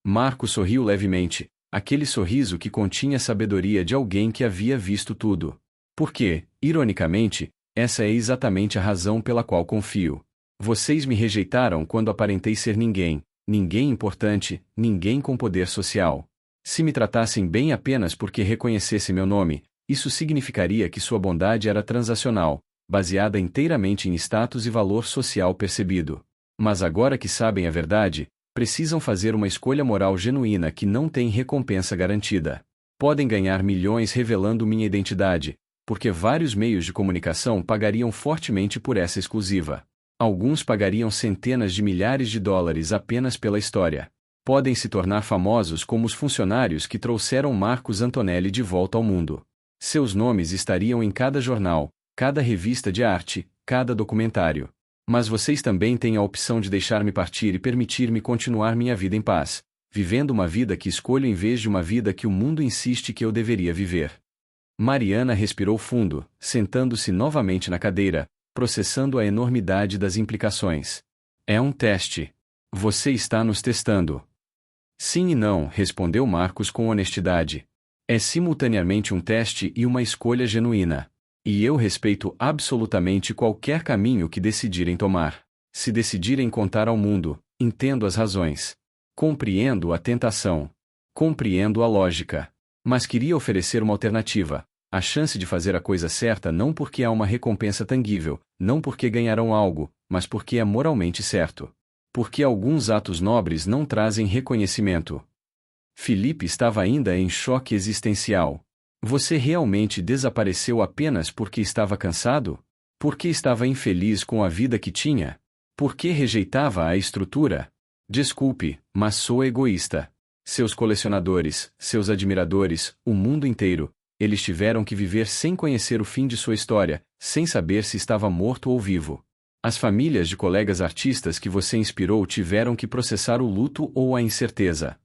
Marco sorriu levemente, aquele sorriso que continha a sabedoria de alguém que havia visto tudo. Porque, ironicamente, essa é exatamente a razão pela qual confio. Vocês me rejeitaram quando aparentei ser ninguém, ninguém importante, ninguém com poder social. Se me tratassem bem apenas porque reconhecessem meu nome, isso significaria que sua bondade era transacional, baseada inteiramente em status e valor social percebido. Mas agora que sabem a verdade, precisam fazer uma escolha moral genuína que não tem recompensa garantida. Podem ganhar milhões revelando minha identidade, porque vários meios de comunicação pagariam fortemente por essa exclusiva. Alguns pagariam centenas de milhares de dólares apenas pela história. Podem se tornar famosos como os funcionários que trouxeram Marcos Antonelli de volta ao mundo. Seus nomes estariam em cada jornal, cada revista de arte, cada documentário. Mas vocês também têm a opção de deixar-me partir e permitir-me continuar minha vida em paz, vivendo uma vida que escolho em vez de uma vida que o mundo insiste que eu deveria viver. Mariana respirou fundo, sentando-se novamente na cadeira, processando a enormidade das implicações. É um teste. Você está nos testando. Sim e não, respondeu Marcos com honestidade. É simultaneamente um teste e uma escolha genuína. E eu respeito absolutamente qualquer caminho que decidirem tomar. Se decidirem contar ao mundo, entendo as razões. Compreendo a tentação. Compreendo a lógica. Mas queria oferecer uma alternativa. A chance de fazer a coisa certa não porque há uma recompensa tangível, não porque ganharão algo, mas porque é moralmente certo. Porque alguns atos nobres não trazem reconhecimento. Felipe estava ainda em choque existencial. Você realmente desapareceu apenas porque estava cansado? Porque estava infeliz com a vida que tinha? Porque rejeitava a estrutura? Desculpe, mas sou egoísta. Seus colecionadores, seus admiradores, o mundo inteiro, eles tiveram que viver sem conhecer o fim de sua história, sem saber se estava morto ou vivo. As famílias de colegas artistas que você inspirou tiveram que processar o luto ou a incerteza.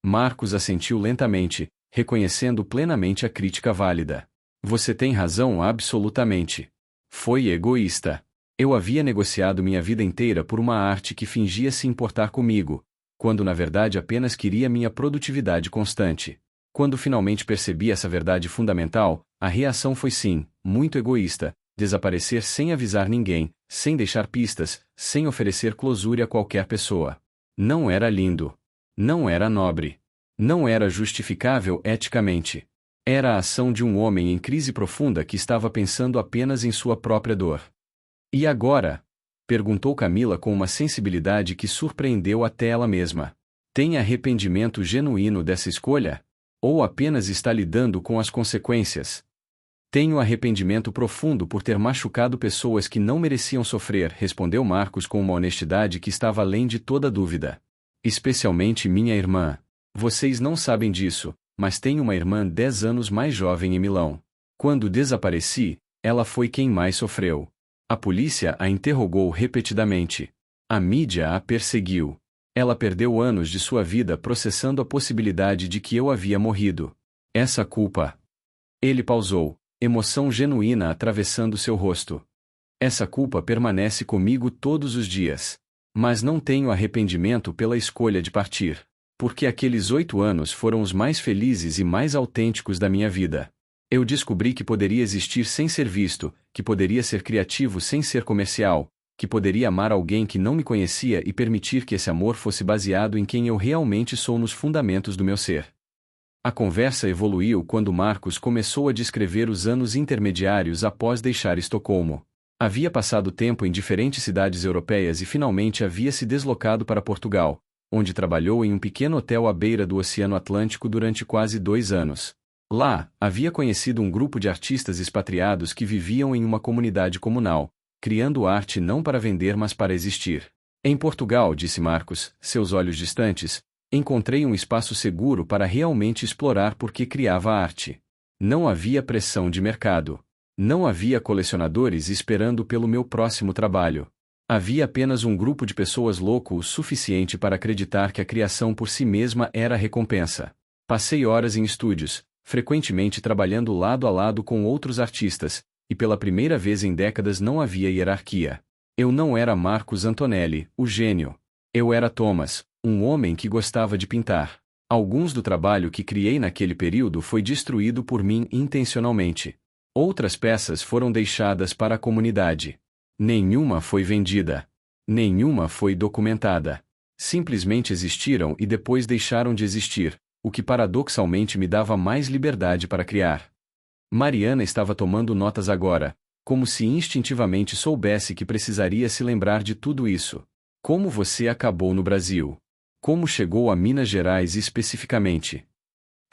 Marcos assentiu lentamente, reconhecendo plenamente a crítica válida. Você tem razão absolutamente. Foi egoísta. Eu havia negociado minha vida inteira por uma arte que fingia se importar comigo, quando na verdade apenas queria minha produtividade constante. Quando finalmente percebi essa verdade fundamental, a reação foi sim, muito egoísta, desaparecer sem avisar ninguém, sem deixar pistas, sem oferecer closure a qualquer pessoa. Não era lindo. Não era nobre. Não era justificável eticamente. Era a ação de um homem em crise profunda que estava pensando apenas em sua própria dor. E agora? Perguntou Camila com uma sensibilidade que surpreendeu até ela mesma. Tem arrependimento genuíno dessa escolha? Ou apenas está lidando com as consequências? Tenho arrependimento profundo por ter machucado pessoas que não mereciam sofrer, respondeu Marcos com uma honestidade que estava além de toda dúvida. Especialmente minha irmã. Vocês não sabem disso, mas tenho uma irmã 10 anos mais jovem em Milão. Quando desapareci, ela foi quem mais sofreu. A polícia a interrogou repetidamente. A mídia a perseguiu. Ela perdeu anos de sua vida processando a possibilidade de que eu havia morrido. Essa culpa. Ele pausou, emoção genuína atravessando seu rosto. Essa culpa permanece comigo todos os dias. Mas não tenho arrependimento pela escolha de partir. Porque aqueles 8 anos foram os mais felizes e mais autênticos da minha vida. Eu descobri que poderia existir sem ser visto, que poderia ser criativo sem ser comercial, que poderia amar alguém que não me conhecia e permitir que esse amor fosse baseado em quem eu realmente sou nos fundamentos do meu ser. A conversa evoluiu quando Marcos começou a descrever os anos intermediários após deixar Estocolmo. Havia passado tempo em diferentes cidades europeias e finalmente havia se deslocado para Portugal, onde trabalhou em um pequeno hotel à beira do Oceano Atlântico durante quase 2 anos. Lá, havia conhecido um grupo de artistas expatriados que viviam em uma comunidade comunal, criando arte não para vender mas para existir. Em Portugal, disse Marcos, seus olhos distantes, encontrei um espaço seguro para realmente explorar porque criava arte. Não havia pressão de mercado. Não havia colecionadores esperando pelo meu próximo trabalho. Havia apenas um grupo de pessoas louco o suficiente para acreditar que a criação por si mesma era a recompensa. Passei horas em estúdios, frequentemente trabalhando lado a lado com outros artistas, e pela primeira vez em décadas não havia hierarquia. Eu não era Marcos Antonelli, o gênio. Eu era Thomas, um homem que gostava de pintar. Alguns do trabalho que criei naquele período foi destruído por mim intencionalmente. Outras peças foram deixadas para a comunidade. Nenhuma foi vendida. Nenhuma foi documentada. Simplesmente existiram e depois deixaram de existir, o que paradoxalmente me dava mais liberdade para criar. Mariana estava tomando notas agora, como se instintivamente soubesse que precisaria se lembrar de tudo isso. Como você acabou no Brasil? Como chegou a Minas Gerais especificamente?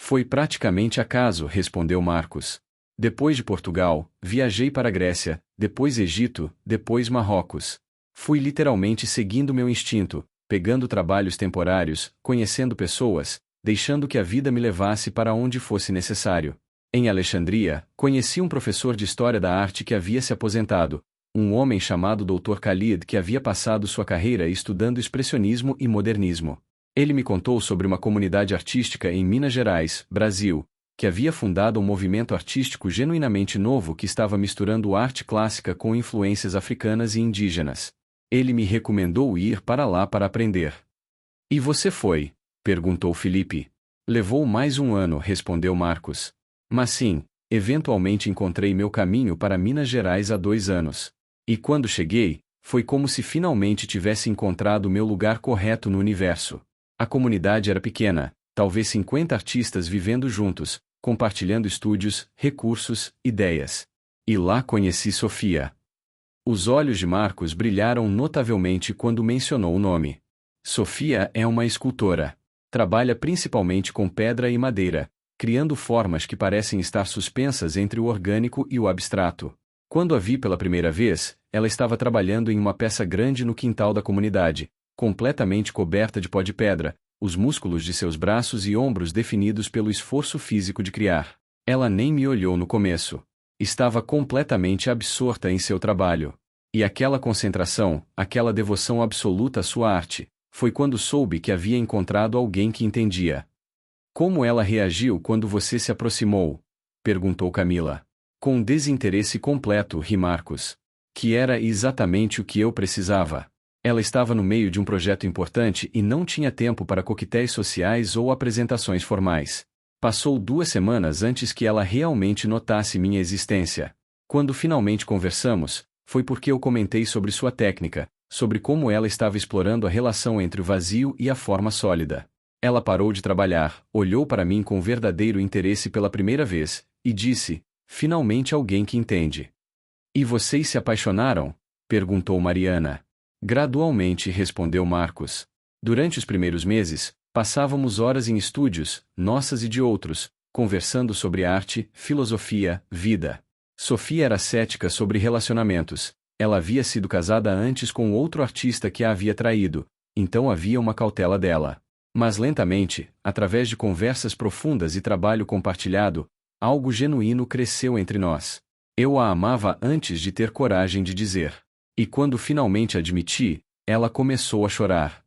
Foi praticamente acaso, respondeu Marcos. Depois de Portugal, viajei para a Grécia, depois Egito, depois Marrocos. Fui literalmente seguindo meu instinto, pegando trabalhos temporários, conhecendo pessoas, deixando que a vida me levasse para onde fosse necessário. Em Alexandria, conheci um professor de História da Arte que havia se aposentado, um homem chamado Dr. Khalid que havia passado sua carreira estudando expressionismo e modernismo. Ele me contou sobre uma comunidade artística em Minas Gerais, Brasil, que havia fundado um movimento artístico genuinamente novo que estava misturando arte clássica com influências africanas e indígenas. Ele me recomendou ir para lá para aprender. E você foi? Perguntou Felipe. Levou mais um ano, respondeu Marcos. Mas sim, eventualmente encontrei meu caminho para Minas Gerais há 2 anos. E quando cheguei, foi como se finalmente tivesse encontrado meu lugar correto no universo. A comunidade era pequena, talvez 50 artistas vivendo juntos, compartilhando estúdios, recursos, ideias. E lá conheci Sofia. Os olhos de Marcos brilharam notavelmente quando mencionou o nome. Sofia é uma escultora. Trabalha principalmente com pedra e madeira, criando formas que parecem estar suspensas entre o orgânico e o abstrato. Quando a vi pela primeira vez, ela estava trabalhando em uma peça grande no quintal da comunidade, completamente coberta de pó de pedra, os músculos de seus braços e ombros definidos pelo esforço físico de criar. Ela nem me olhou no começo. Estava completamente absorta em seu trabalho. E aquela concentração, aquela devoção absoluta à sua arte, foi quando soube que havia encontrado alguém que entendia. Como ela reagiu quando você se aproximou? Perguntou Camila. Com desinteresse completo, ri Marcos. Que era exatamente o que eu precisava. Ela estava no meio de um projeto importante e não tinha tempo para coquetéis sociais ou apresentações formais. Passou 2 semanas antes que ela realmente notasse minha existência. Quando finalmente conversamos, foi porque eu comentei sobre sua técnica, sobre como ela estava explorando a relação entre o vazio e a forma sólida. Ela parou de trabalhar, olhou para mim com verdadeiro interesse pela primeira vez, e disse, finalmente alguém que entende. E vocês se apaixonaram? Perguntou Mariana. Gradualmente, respondeu Marcos. Durante os primeiros meses, passávamos horas em estúdios, nossas e de outros, conversando sobre arte, filosofia, vida. Sofia era cética sobre relacionamentos. Ela havia sido casada antes com outro artista que a havia traído, então havia uma cautela dela. Mas lentamente, através de conversas profundas e trabalho compartilhado, algo genuíno cresceu entre nós. Eu a amava antes de ter coragem de dizer. E quando finalmente admiti, ela começou a chorar.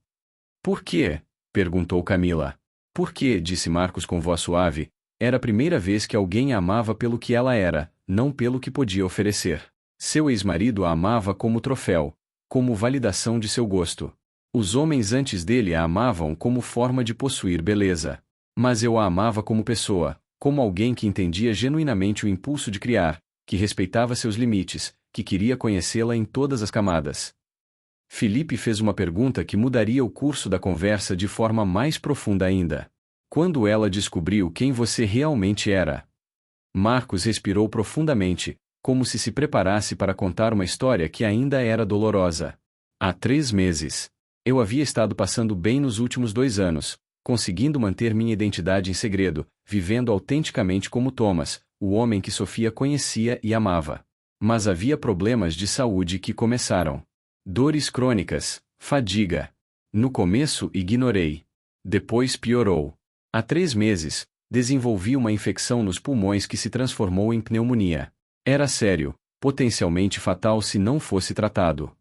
Por quê? Perguntou Camila. Por quê? Disse Marcos com voz suave. Era a primeira vez que alguém a amava pelo que ela era, não pelo que podia oferecer. Seu ex-marido a amava como troféu, como validação de seu gosto. Os homens antes dele a amavam como forma de possuir beleza. Mas eu a amava como pessoa, como alguém que entendia genuinamente o impulso de criar, que respeitava seus limites, que queria conhecê-la em todas as camadas. Felipe fez uma pergunta que mudaria o curso da conversa de forma mais profunda ainda. Quando ela descobriu quem você realmente era? Marcos respirou profundamente, como se preparasse para contar uma história que ainda era dolorosa. Há 3 meses. Eu havia estado passando bem nos últimos 2 anos, conseguindo manter minha identidade em segredo, vivendo autenticamente como Thomas, o homem que Sofia conhecia e amava. Mas havia problemas de saúde que começaram. Dores crônicas, fadiga. No começo ignorei. Depois piorou. Há 3 meses, desenvolvi uma infecção nos pulmões que se transformou em pneumonia. Era sério, potencialmente fatal se não fosse tratado.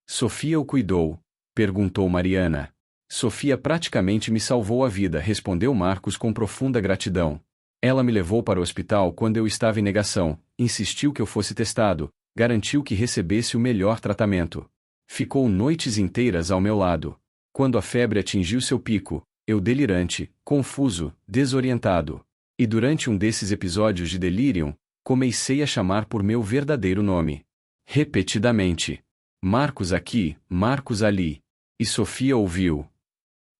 Sofia o cuidou? Perguntou Mariana. Sofia praticamente me salvou a vida, respondeu Marcos com profunda gratidão. Ela me levou para o hospital quando eu estava em negação, insistiu que eu fosse testado, garantiu que recebesse o melhor tratamento. Ficou noites inteiras ao meu lado. Quando a febre atingiu seu pico, eu delirante, confuso, desorientado. E durante um desses episódios de delírio, comecei a chamar por meu verdadeiro nome. Repetidamente. Marcos aqui, Marcos ali. E Sofia ouviu.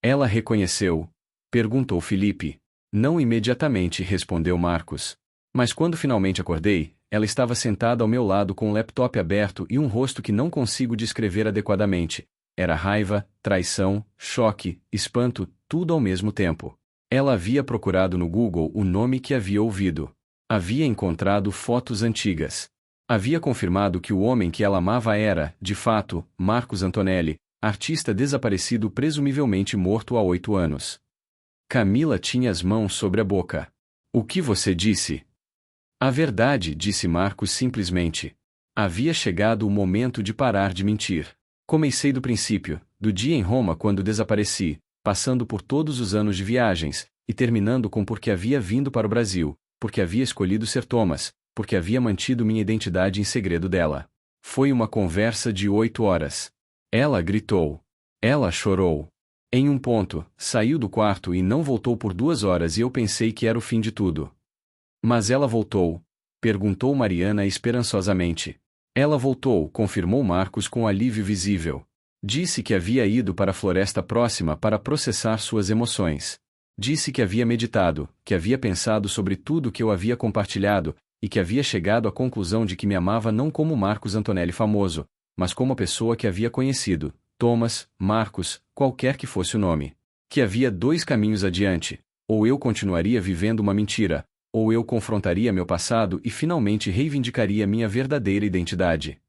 Ela reconheceu? Perguntou Felipe. Não imediatamente, respondeu Marcos. Mas quando finalmente acordei, ela estava sentada ao meu lado com o laptop aberto e um rosto que não consigo descrever adequadamente. Era raiva, traição, choque, espanto, tudo ao mesmo tempo. Ela havia procurado no Google o nome que havia ouvido. Havia encontrado fotos antigas. Havia confirmado que o homem que ela amava era, de fato, Marcos Antonelli, artista desaparecido presumivelmente morto há 8 anos. Camila tinha as mãos sobre a boca. O que você disse? A verdade, disse Marcos simplesmente. Havia chegado o momento de parar de mentir. Comecei do princípio, do dia em Roma quando desapareci, passando por todos os anos de viagens, e terminando com porque havia vindo para o Brasil, porque havia escolhido ser Thomas, porque havia mantido minha identidade em segredo dela. Foi uma conversa de 8 horas. Ela gritou. Ela chorou. Em um ponto, saiu do quarto e não voltou por 2 horas e eu pensei que era o fim de tudo. Mas ela voltou? Perguntou Mariana esperançosamente. Ela voltou, confirmou Marcos com alívio visível. Disse que havia ido para a floresta próxima para processar suas emoções. Disse que havia meditado, que havia pensado sobre tudo que eu havia compartilhado, e que havia chegado à conclusão de que me amava não como Marcos Antonelli famoso, mas como a pessoa que havia conhecido, Thomas, Marcos, qualquer que fosse o nome. Que havia 2 caminhos adiante: ou eu continuaria vivendo uma mentira, ou eu confrontaria meu passado e finalmente reivindicaria minha verdadeira identidade.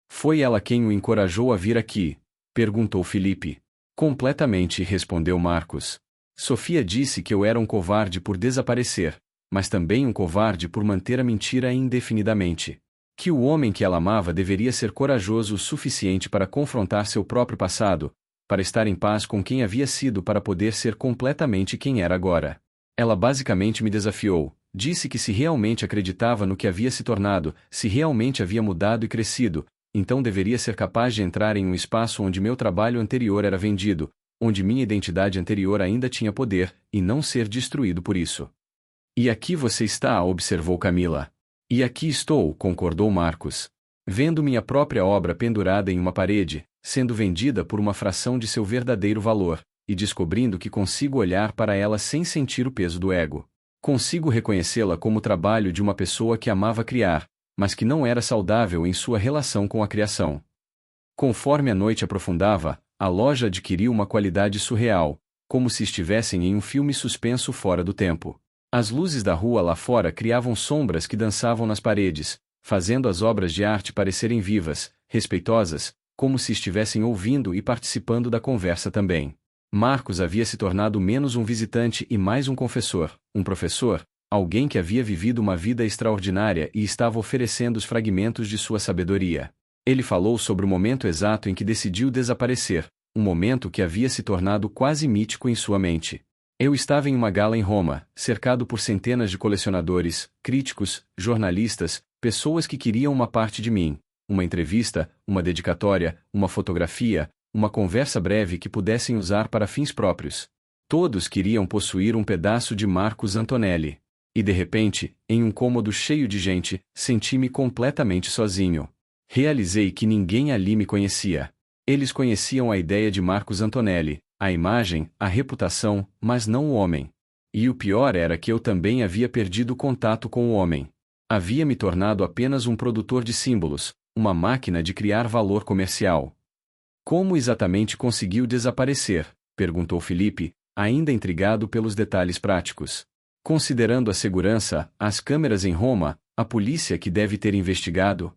Foi ela quem o encorajou a vir aqui? Perguntou Felipe. Completamente, respondeu Marcos. Sofia disse que eu era um covarde por desaparecer, mas também um covarde por manter a mentira indefinidamente. Que o homem que ela amava deveria ser corajoso o suficiente para confrontar seu próprio passado, para estar em paz com quem havia sido para poder ser completamente quem era agora. Ela basicamente me desafiou, disse que se realmente acreditava no que havia se tornado, se realmente havia mudado e crescido, então deveria ser capaz de entrar em um espaço onde meu trabalho anterior era vendido, onde minha identidade anterior ainda tinha poder, e não ser destruído por isso. E aqui você está, observou Camila. E aqui estou, concordou Marcos. Vendo minha própria obra pendurada em uma parede, sendo vendida por uma fração de seu verdadeiro valor, e descobrindo que consigo olhar para ela sem sentir o peso do ego. Consigo reconhecê-la como o trabalho de uma pessoa que amava criar, mas que não era saudável em sua relação com a criação. Conforme a noite aprofundava, a loja adquiriu uma qualidade surreal, como se estivessem em um filme suspenso fora do tempo. As luzes da rua lá fora criavam sombras que dançavam nas paredes, fazendo as obras de arte parecerem vivas, respeitosas, como se estivessem ouvindo e participando da conversa também. Marcos havia se tornado menos um visitante e mais um confessor, um professor, alguém que havia vivido uma vida extraordinária e estava oferecendo os fragmentos de sua sabedoria. Ele falou sobre o momento exato em que decidiu desaparecer, um momento que havia se tornado quase mítico em sua mente. Eu estava em uma gala em Roma, cercado por centenas de colecionadores, críticos, jornalistas, pessoas que queriam uma parte de mim, uma entrevista, uma dedicatória, uma fotografia, uma conversa breve que pudessem usar para fins próprios. Todos queriam possuir um pedaço de Marcos Antonelli. E de repente, em um cômodo cheio de gente, senti-me completamente sozinho. Realizei que ninguém ali me conhecia. Eles conheciam a ideia de Marcos Antonelli, a imagem, a reputação, mas não o homem. E o pior era que eu também havia perdido contato com o homem. Havia me tornado apenas um produtor de símbolos, uma máquina de criar valor comercial. Como exatamente conseguiu desaparecer? Perguntou Felipe, ainda intrigado pelos detalhes práticos. Considerando a segurança, as câmeras em Roma, a polícia que deve ter investigado.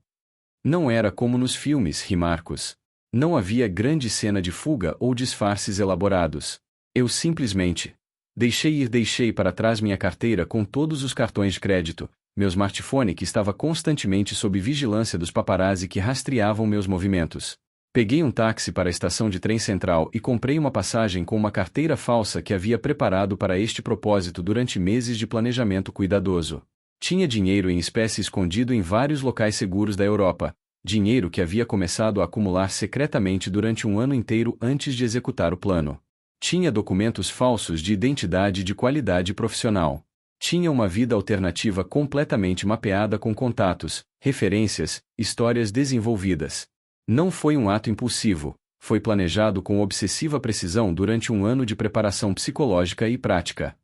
Não era como nos filmes, ri Marcos. Não havia grande cena de fuga ou disfarces elaborados. Eu simplesmente deixei para trás minha carteira com todos os cartões de crédito, meu smartphone que estava constantemente sob vigilância dos paparazzi que rastreavam meus movimentos. Peguei um táxi para a estação de trem central e comprei uma passagem com uma carteira falsa que havia preparado para este propósito durante meses de planejamento cuidadoso. Tinha dinheiro em espécie escondido em vários locais seguros da Europa, dinheiro que havia começado a acumular secretamente durante um ano inteiro antes de executar o plano. Tinha documentos falsos de identidade de qualidade profissional. Tinha uma vida alternativa completamente mapeada com contatos, referências, histórias desenvolvidas. Não foi um ato impulsivo, foi planejado com obsessiva precisão durante um ano de preparação psicológica e prática.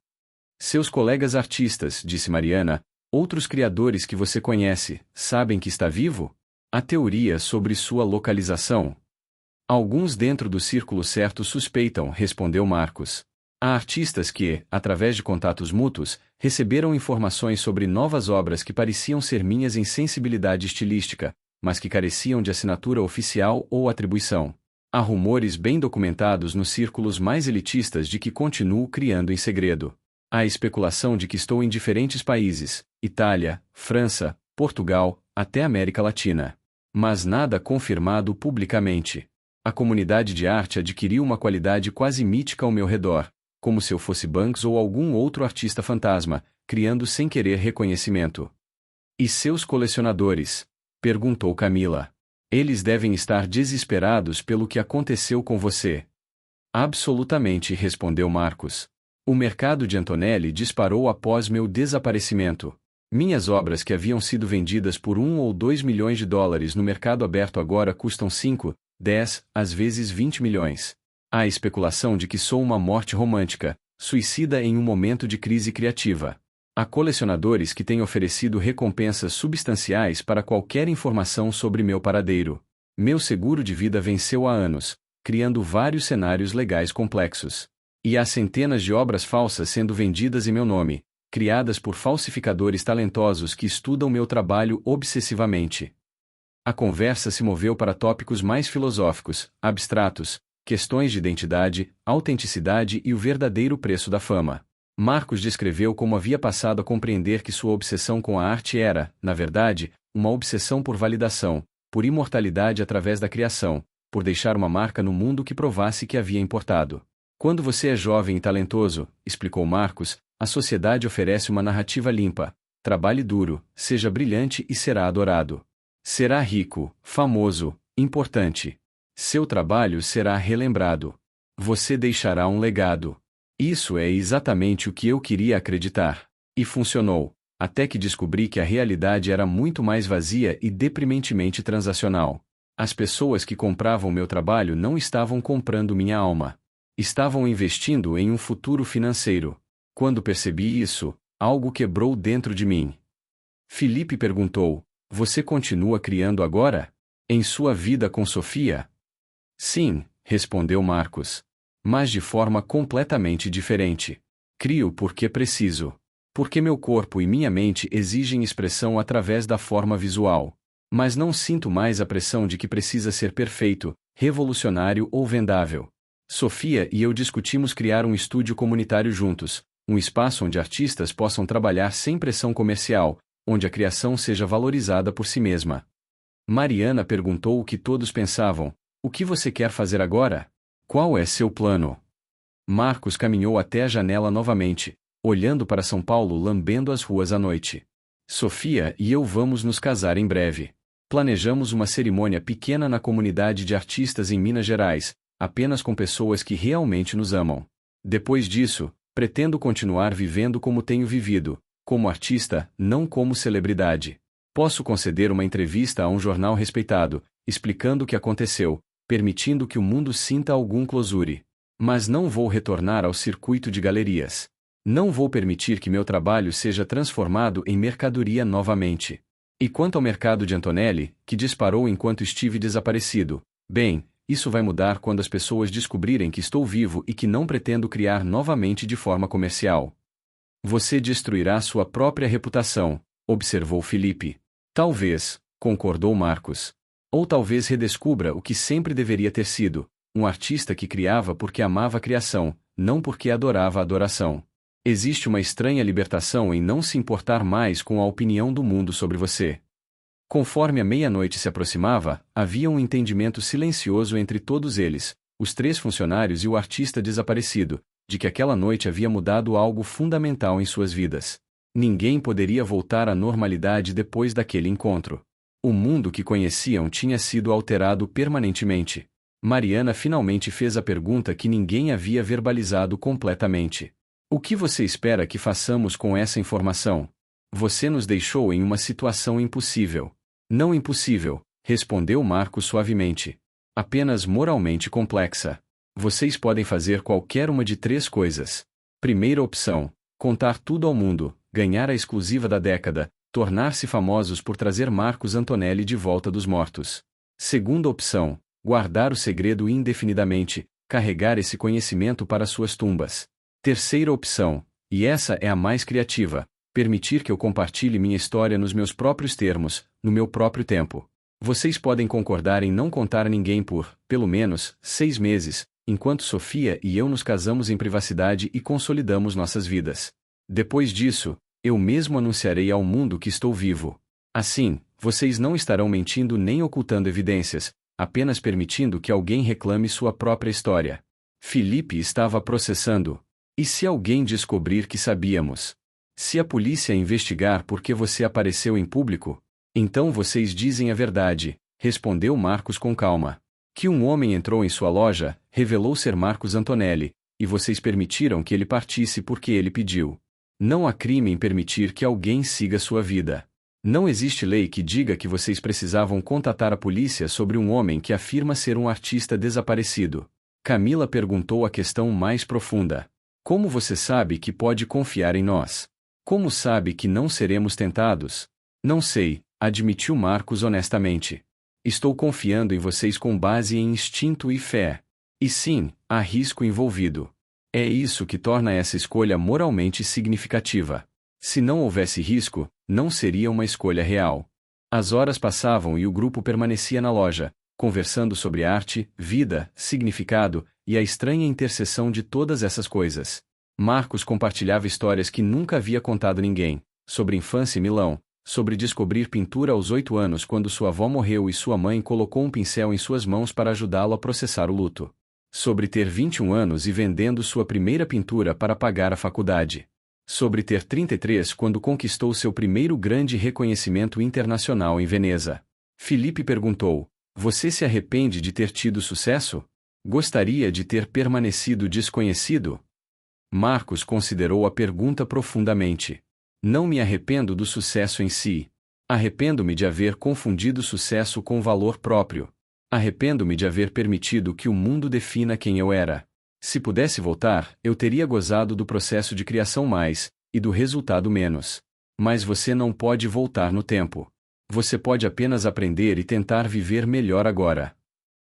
Seus colegas artistas, disse Mariana, Outros criadores que você conhece, sabem que está vivo? A teoria sobre sua localização. Alguns dentro do círculo certo suspeitam, respondeu Marcos. Há artistas que, através de contatos mútuos, receberam informações sobre novas obras que pareciam ser minhas em sensibilidade estilística, mas que careciam de assinatura oficial ou atribuição. Há rumores bem documentados nos círculos mais elitistas de que continuo criando em segredo. Há especulação de que estou em diferentes países, Itália, França, Portugal, até América Latina. Mas nada confirmado publicamente. A comunidade de arte adquiriu uma qualidade quase mítica ao meu redor, como se eu fosse Banks ou algum outro artista fantasma, criando sem querer reconhecimento. E seus colecionadores? Perguntou Camila. Eles devem estar desesperados pelo que aconteceu com você. Absolutamente, respondeu Marcos. O mercado de Antonelli disparou após meu desaparecimento. Minhas obras que haviam sido vendidas por 1 ou 2 milhões de dólares no mercado aberto agora custam 5, 10, às vezes 20 milhões. Há a especulação de que sou uma morte romântica, suicida em um momento de crise criativa. Há colecionadores que têm oferecido recompensas substanciais para qualquer informação sobre meu paradeiro. Meu seguro de vida venceu há anos, criando vários cenários legais complexos. E há centenas de obras falsas sendo vendidas em meu nome, criadas por falsificadores talentosos que estudam meu trabalho obsessivamente. A conversa se moveu para tópicos mais filosóficos, abstratos, questões de identidade, autenticidade e o verdadeiro preço da fama. Marcos descreveu como havia passado a compreender que sua obsessão com a arte era, na verdade, uma obsessão por validação, por imortalidade através da criação, por deixar uma marca no mundo que provasse que havia importado. Quando você é jovem e talentoso, explicou Marcos, a sociedade oferece uma narrativa limpa. Trabalhe duro, seja brilhante e será adorado. Será rico, famoso, importante. Seu trabalho será relembrado. Você deixará um legado. Isso é exatamente o que eu queria acreditar. E funcionou, até que descobri que a realidade era muito mais vazia e deprimentemente transacional. As pessoas que compravam meu trabalho não estavam comprando minha alma. Estavam investindo em um futuro financeiro. Quando percebi isso, algo quebrou dentro de mim. Felipe perguntou: você continua criando agora? Em sua vida com Sofia? Sim, respondeu Marcos. Mas de forma completamente diferente. Crio porque preciso. Porque meu corpo e minha mente exigem expressão através da forma visual. Mas não sinto mais a pressão de que precisa ser perfeito, revolucionário ou vendável. Sofia e eu discutimos criar um estúdio comunitário juntos, um espaço onde artistas possam trabalhar sem pressão comercial, onde a criação seja valorizada por si mesma. Mariana perguntou o que todos pensavam: o que você quer fazer agora? Qual é seu plano? Marcos caminhou até a janela novamente, olhando para São Paulo lambendo as ruas à noite. Sofia e eu vamos nos casar em breve. Planejamos uma cerimônia pequena na comunidade de artistas em Minas Gerais, apenas com pessoas que realmente nos amam. Depois disso, pretendo continuar vivendo como tenho vivido, como artista, não como celebridade. Posso conceder uma entrevista a um jornal respeitado, explicando o que aconteceu, permitindo que o mundo sinta algum closure. Mas não vou retornar ao circuito de galerias. Não vou permitir que meu trabalho seja transformado em mercadoria novamente. E quanto ao mercado de Antonelli, que disparou enquanto estive desaparecido, bem, isso vai mudar quando as pessoas descobrirem que estou vivo e que não pretendo criar novamente de forma comercial. Você destruirá sua própria reputação, observou Felipe. Talvez, concordou Marcos. Ou talvez redescubra o que sempre deveria ter sido, um artista que criava porque amava a criação, não porque adorava a adoração. Existe uma estranha libertação em não se importar mais com a opinião do mundo sobre você. Conforme a meia-noite se aproximava, havia um entendimento silencioso entre todos eles, os 3 funcionários e o artista desaparecido, de que aquela noite havia mudado algo fundamental em suas vidas. Ninguém poderia voltar à normalidade depois daquele encontro. O mundo que conheciam tinha sido alterado permanentemente. Mariana finalmente fez a pergunta que ninguém havia verbalizado completamente. O que você espera que façamos com essa informação? Você nos deixou em uma situação impossível. Não impossível, respondeu Marcos suavemente. Apenas moralmente complexa. Vocês podem fazer qualquer uma de 3 coisas. Primeira opção: contar tudo ao mundo, ganhar a exclusiva da década, tornar-se famosos por trazer Marcos Antonelli de volta dos mortos. Segunda opção, guardar o segredo indefinidamente, carregar esse conhecimento para suas tumbas. Terceira opção, e essa é a mais criativa, permitir que eu compartilhe minha história nos meus próprios termos, no meu próprio tempo. Vocês podem concordar em não contar a ninguém por, pelo menos, 6 meses, enquanto Sofia e eu nos casamos em privacidade e consolidamos nossas vidas. Depois disso, eu mesmo anunciarei ao mundo que estou vivo. Assim, vocês não estarão mentindo nem ocultando evidências, apenas permitindo que alguém reclame sua própria história. Felipe estava processando. E se alguém descobrir que sabíamos? Se a polícia investigar por que você apareceu em público? Então vocês dizem a verdade, respondeu Marcos com calma. Que um homem entrou em sua loja, revelou ser Marcos Antonelli, e vocês permitiram que ele partisse porque ele pediu. Não há crime em permitir que alguém siga sua vida. Não existe lei que diga que vocês precisavam contatar a polícia sobre um homem que afirma ser um artista desaparecido. Camila perguntou a questão mais profunda. Como você sabe que pode confiar em nós? Como sabe que não seremos tentados? Não sei, admitiu Marcos honestamente. Estou confiando em vocês com base em instinto e fé. E sim, há risco envolvido. É isso que torna essa escolha moralmente significativa. Se não houvesse risco, não seria uma escolha real. As horas passavam e o grupo permanecia na loja, conversando sobre arte, vida, significado e a estranha interseção de todas essas coisas. Marcos compartilhava histórias que nunca havia contado a ninguém, sobre infância em Milão, sobre descobrir pintura aos 8 anos quando sua avó morreu e sua mãe colocou um pincel em suas mãos para ajudá-lo a processar o luto. Sobre ter 21 anos e vendendo sua primeira pintura para pagar a faculdade. Sobre ter 33 quando conquistou seu primeiro grande reconhecimento internacional em Veneza. Felipe perguntou: você se arrepende de ter tido sucesso? Gostaria de ter permanecido desconhecido? Marcos considerou a pergunta profundamente. Não me arrependo do sucesso em si. Arrependo-me de haver confundido sucesso com valor próprio. Arrependo-me de haver permitido que o mundo defina quem eu era. Se pudesse voltar, eu teria gozado do processo de criação mais, e do resultado menos. Mas você não pode voltar no tempo. Você pode apenas aprender e tentar viver melhor agora.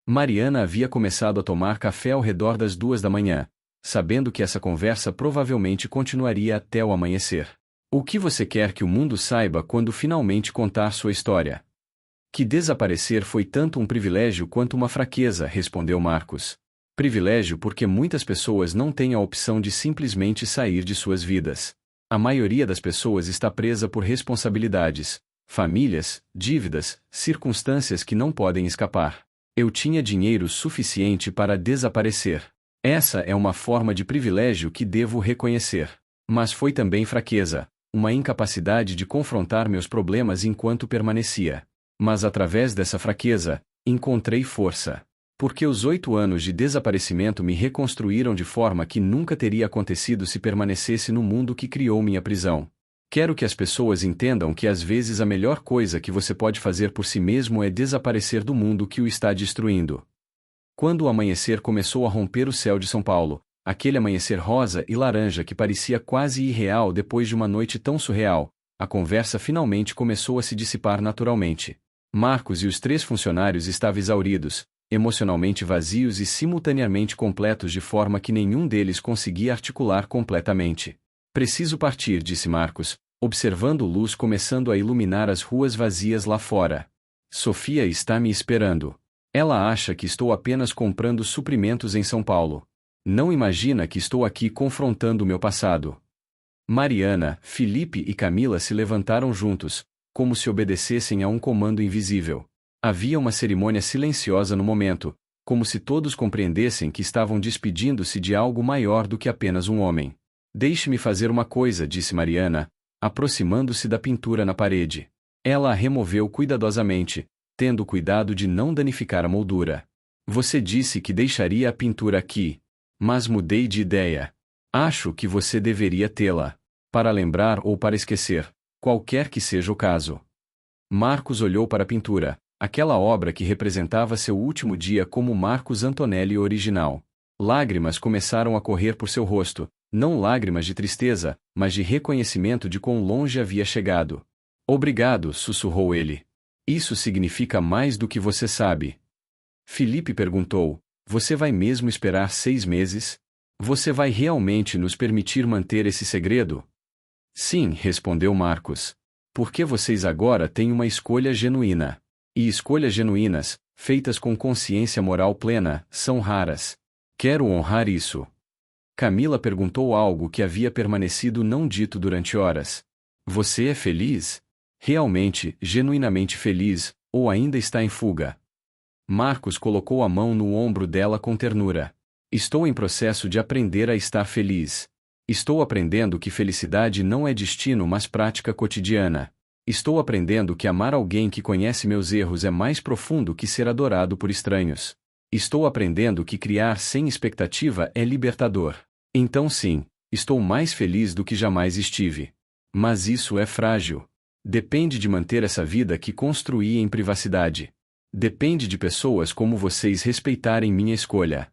Mariana havia começado a tomar café ao redor das 2 da manhã, sabendo que essa conversa provavelmente continuaria até o amanhecer. O que você quer que o mundo saiba quando finalmente contar sua história? Que desaparecer foi tanto um privilégio quanto uma fraqueza, respondeu Marcos. Privilégio porque muitas pessoas não têm a opção de simplesmente sair de suas vidas. A maioria das pessoas está presa por responsabilidades, famílias, dívidas, circunstâncias que não podem escapar. Eu tinha dinheiro suficiente para desaparecer. Essa é uma forma de privilégio que devo reconhecer. Mas foi também fraqueza, uma incapacidade de confrontar meus problemas enquanto permanecia. Mas através dessa fraqueza, encontrei força. Porque os 8 anos de desaparecimento me reconstruíram de forma que nunca teria acontecido se permanecesse no mundo que criou minha prisão. Quero que as pessoas entendam que às vezes a melhor coisa que você pode fazer por si mesmo é desaparecer do mundo que o está destruindo. Quando o amanhecer começou a romper o céu de São Paulo, aquele amanhecer rosa e laranja que parecia quase irreal depois de uma noite tão surreal, a conversa finalmente começou a se dissipar naturalmente. Marcos e os 3 funcionários estavam exauridos, emocionalmente vazios e simultaneamente completos de forma que nenhum deles conseguia articular completamente. Preciso partir, disse Marcos, observando luz começando a iluminar as ruas vazias lá fora. Sofia está me esperando. Ela acha que estou apenas comprando suprimentos em São Paulo. Não imagina que estou aqui confrontando o meu passado. Mariana, Felipe e Camila se levantaram juntos, como se obedecessem a um comando invisível. Havia uma cerimônia silenciosa no momento, como se todos compreendessem que estavam despedindo-se de algo maior do que apenas um homem. Deixe-me fazer uma coisa, disse Mariana, aproximando-se da pintura na parede. Ela a removeu cuidadosamente, tendo cuidado de não danificar a moldura. Você disse que deixaria a pintura aqui. Mas mudei de ideia. Acho que você deveria tê-la. Para lembrar ou para esquecer, qualquer que seja o caso. Marcos olhou para a pintura, aquela obra que representava seu último dia como Marcos Antonelli original. Lágrimas começaram a correr por seu rosto, Não lágrimas de tristeza, mas de reconhecimento de quão longe havia chegado. Obrigado, sussurrou ele. Isso significa mais do que você sabe. Filipe perguntou: Você vai mesmo esperar 6 meses? Você vai realmente nos permitir manter esse segredo? Sim, respondeu Marcos. Porque vocês agora têm uma escolha genuína. E escolhas genuínas, feitas com consciência moral plena, são raras. Quero honrar isso. Camila perguntou algo que havia permanecido não dito durante horas. Você é feliz? Realmente, genuinamente feliz, ou ainda está em fuga? Marcos colocou a mão no ombro dela com ternura. Estou em processo de aprender a estar feliz. Estou aprendendo que felicidade não é destino mas prática cotidiana. Estou aprendendo que amar alguém que conhece meus erros é mais profundo que ser adorado por estranhos. Estou aprendendo que criar sem expectativa é libertador. Então sim, estou mais feliz do que jamais estive. Mas isso é frágil. Depende de manter essa vida que construí em privacidade. Depende de pessoas como vocês respeitarem minha escolha.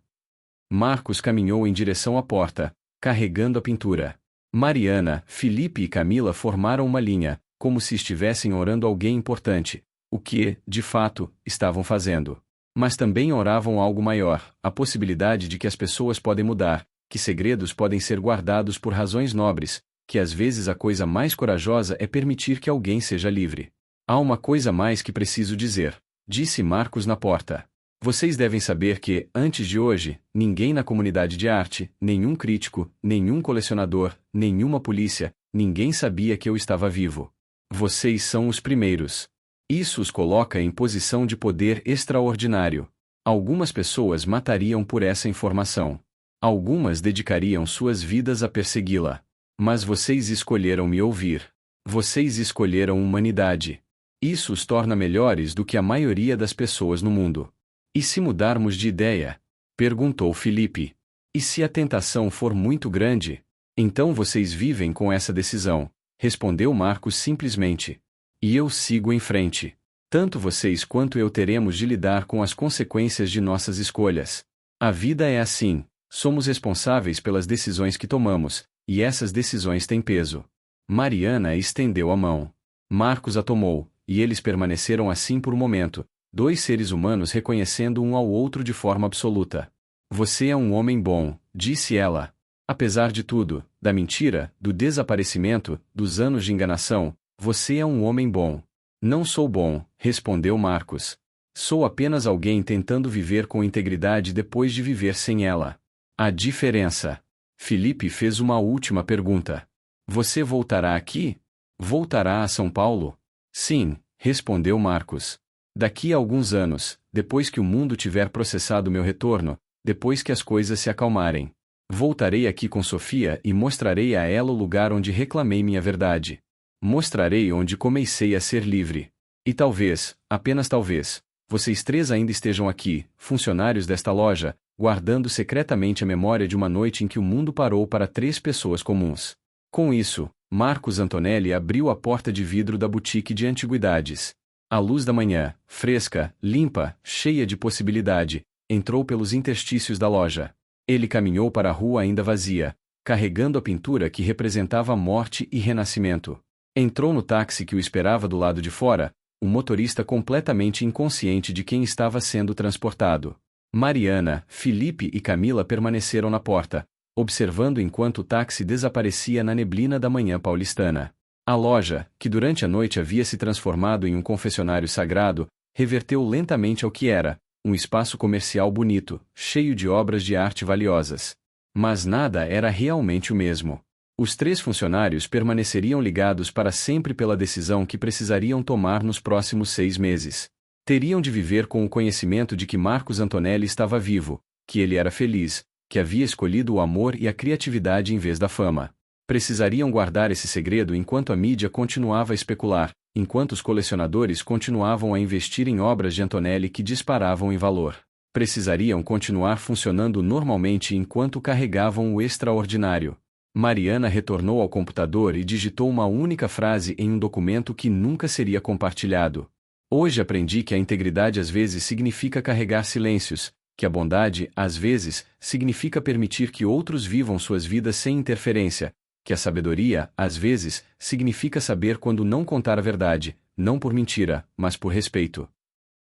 Marcos caminhou em direção à porta, carregando a pintura. Mariana, Filipe e Camila formaram uma linha, como se estivessem orando alguém importante, o que, de fato, estavam fazendo. Mas também oravam algo maior, a possibilidade de que as pessoas podem mudar, que segredos podem ser guardados por razões nobres, que às vezes a coisa mais corajosa é permitir que alguém seja livre. Há uma coisa mais que preciso dizer, disse Marcos na porta. Vocês devem saber que, antes de hoje, ninguém na comunidade de arte, nenhum crítico, nenhum colecionador, nenhuma polícia, ninguém sabia que eu estava vivo. Vocês são os primeiros. Isso os coloca em posição de poder extraordinário. Algumas pessoas matariam por essa informação. Algumas dedicariam suas vidas a persegui-la. Mas vocês escolheram me ouvir. Vocês escolheram humanidade. Isso os torna melhores do que a maioria das pessoas no mundo. E se mudarmos de ideia? Perguntou Filipe. E se a tentação for muito grande? Então vocês vivem com essa decisão, respondeu Marcos simplesmente. E eu sigo em frente. Tanto vocês quanto eu teremos de lidar com as consequências de nossas escolhas. A vida é assim, somos responsáveis pelas decisões que tomamos, e essas decisões têm peso. Mariana estendeu a mão. Marcos a tomou, e eles permaneceram assim por um momento, dois seres humanos reconhecendo um ao outro de forma absoluta. Você é um homem bom, disse ela. Apesar de tudo, da mentira, do desaparecimento, dos anos de enganação, você é um homem bom. Não sou bom, respondeu Marcos. Sou apenas alguém tentando viver com integridade depois de viver sem ela. A diferença. Filipe fez uma última pergunta. Você voltará aqui? Voltará a São Paulo? Sim, respondeu Marcos. Daqui a alguns anos, depois que o mundo tiver processado meu retorno, depois que as coisas se acalmarem. Voltarei aqui com Sofia e mostrarei a ela o lugar onde reclamei minha verdade. Mostrarei onde comecei a ser livre. E talvez, apenas talvez, vocês três ainda estejam aqui, funcionários desta loja, guardando secretamente a memória de uma noite em que o mundo parou para 3 pessoas comuns. Com isso, Marcos Antonelli abriu a porta de vidro da boutique de antiguidades. A luz da manhã, fresca, limpa, cheia de possibilidade, entrou pelos interstícios da loja. Ele caminhou para a rua ainda vazia, carregando a pintura que representava morte e renascimento. Entrou no táxi que o esperava do lado de fora, um motorista completamente inconsciente de quem estava sendo transportado. Mariana, Filipe e Camila permaneceram na porta, observando enquanto o táxi desaparecia na neblina da manhã paulistana. A loja, que durante a noite havia se transformado em um confessionário sagrado, reverteu lentamente ao que era, um espaço comercial bonito, cheio de obras de arte valiosas. Mas nada era realmente o mesmo. Os 3 funcionários permaneceriam ligados para sempre pela decisão que precisariam tomar nos próximos 6 meses. Teriam de viver com o conhecimento de que Marcos Antonelli estava vivo, que ele era feliz, que havia escolhido o amor e a criatividade em vez da fama. Precisariam guardar esse segredo enquanto a mídia continuava a especular, enquanto os colecionadores continuavam a investir em obras de Antonelli que disparavam em valor. Precisariam continuar funcionando normalmente enquanto carregavam o extraordinário. Mariana retornou ao computador e digitou uma única frase em um documento que nunca seria compartilhado. Hoje aprendi que a integridade às vezes significa carregar silêncios, que a bondade, às vezes, significa permitir que outros vivam suas vidas sem interferência, que a sabedoria, às vezes, significa saber quando não contar a verdade, não por mentira, mas por respeito.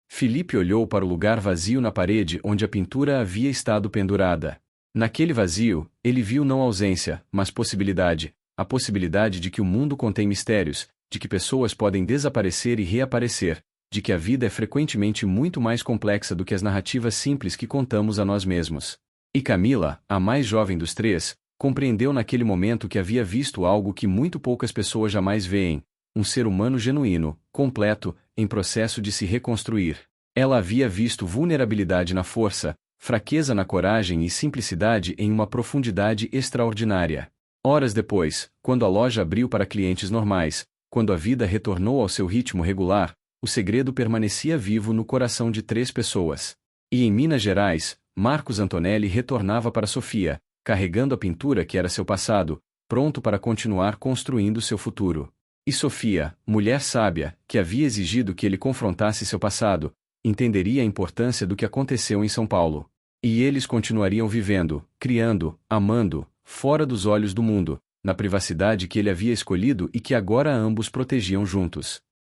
Filipe olhou para o lugar vazio na parede onde a pintura havia estado pendurada. Naquele vazio, ele viu não ausência, mas possibilidade, a possibilidade de que o mundo contém mistérios, de que pessoas podem desaparecer e reaparecer, de que a vida é frequentemente muito mais complexa do que as narrativas simples que contamos a nós mesmos. E Camila, a mais jovem dos três, compreendeu naquele momento que havia visto algo que muito poucas pessoas jamais veem, um ser humano genuíno, completo, em processo de se reconstruir. Ela havia visto vulnerabilidade na força, fraqueza na coragem e simplicidade em uma profundidade extraordinária. Horas depois, quando a loja abriu para clientes normais, quando a vida retornou ao seu ritmo regular, o segredo permanecia vivo no coração de 3 pessoas. E em Minas Gerais, Marcos Antonelli retornava para Sofia, carregando a pintura que era seu passado, pronto para continuar construindo seu futuro. E Sofia, mulher sábia, que havia exigido que ele confrontasse seu passado, entenderia a importância do que aconteceu em São Paulo. E eles continuariam vivendo, criando, amando, fora dos olhos do mundo, na privacidade que ele havia escolhido e que agora ambos protegiam juntos.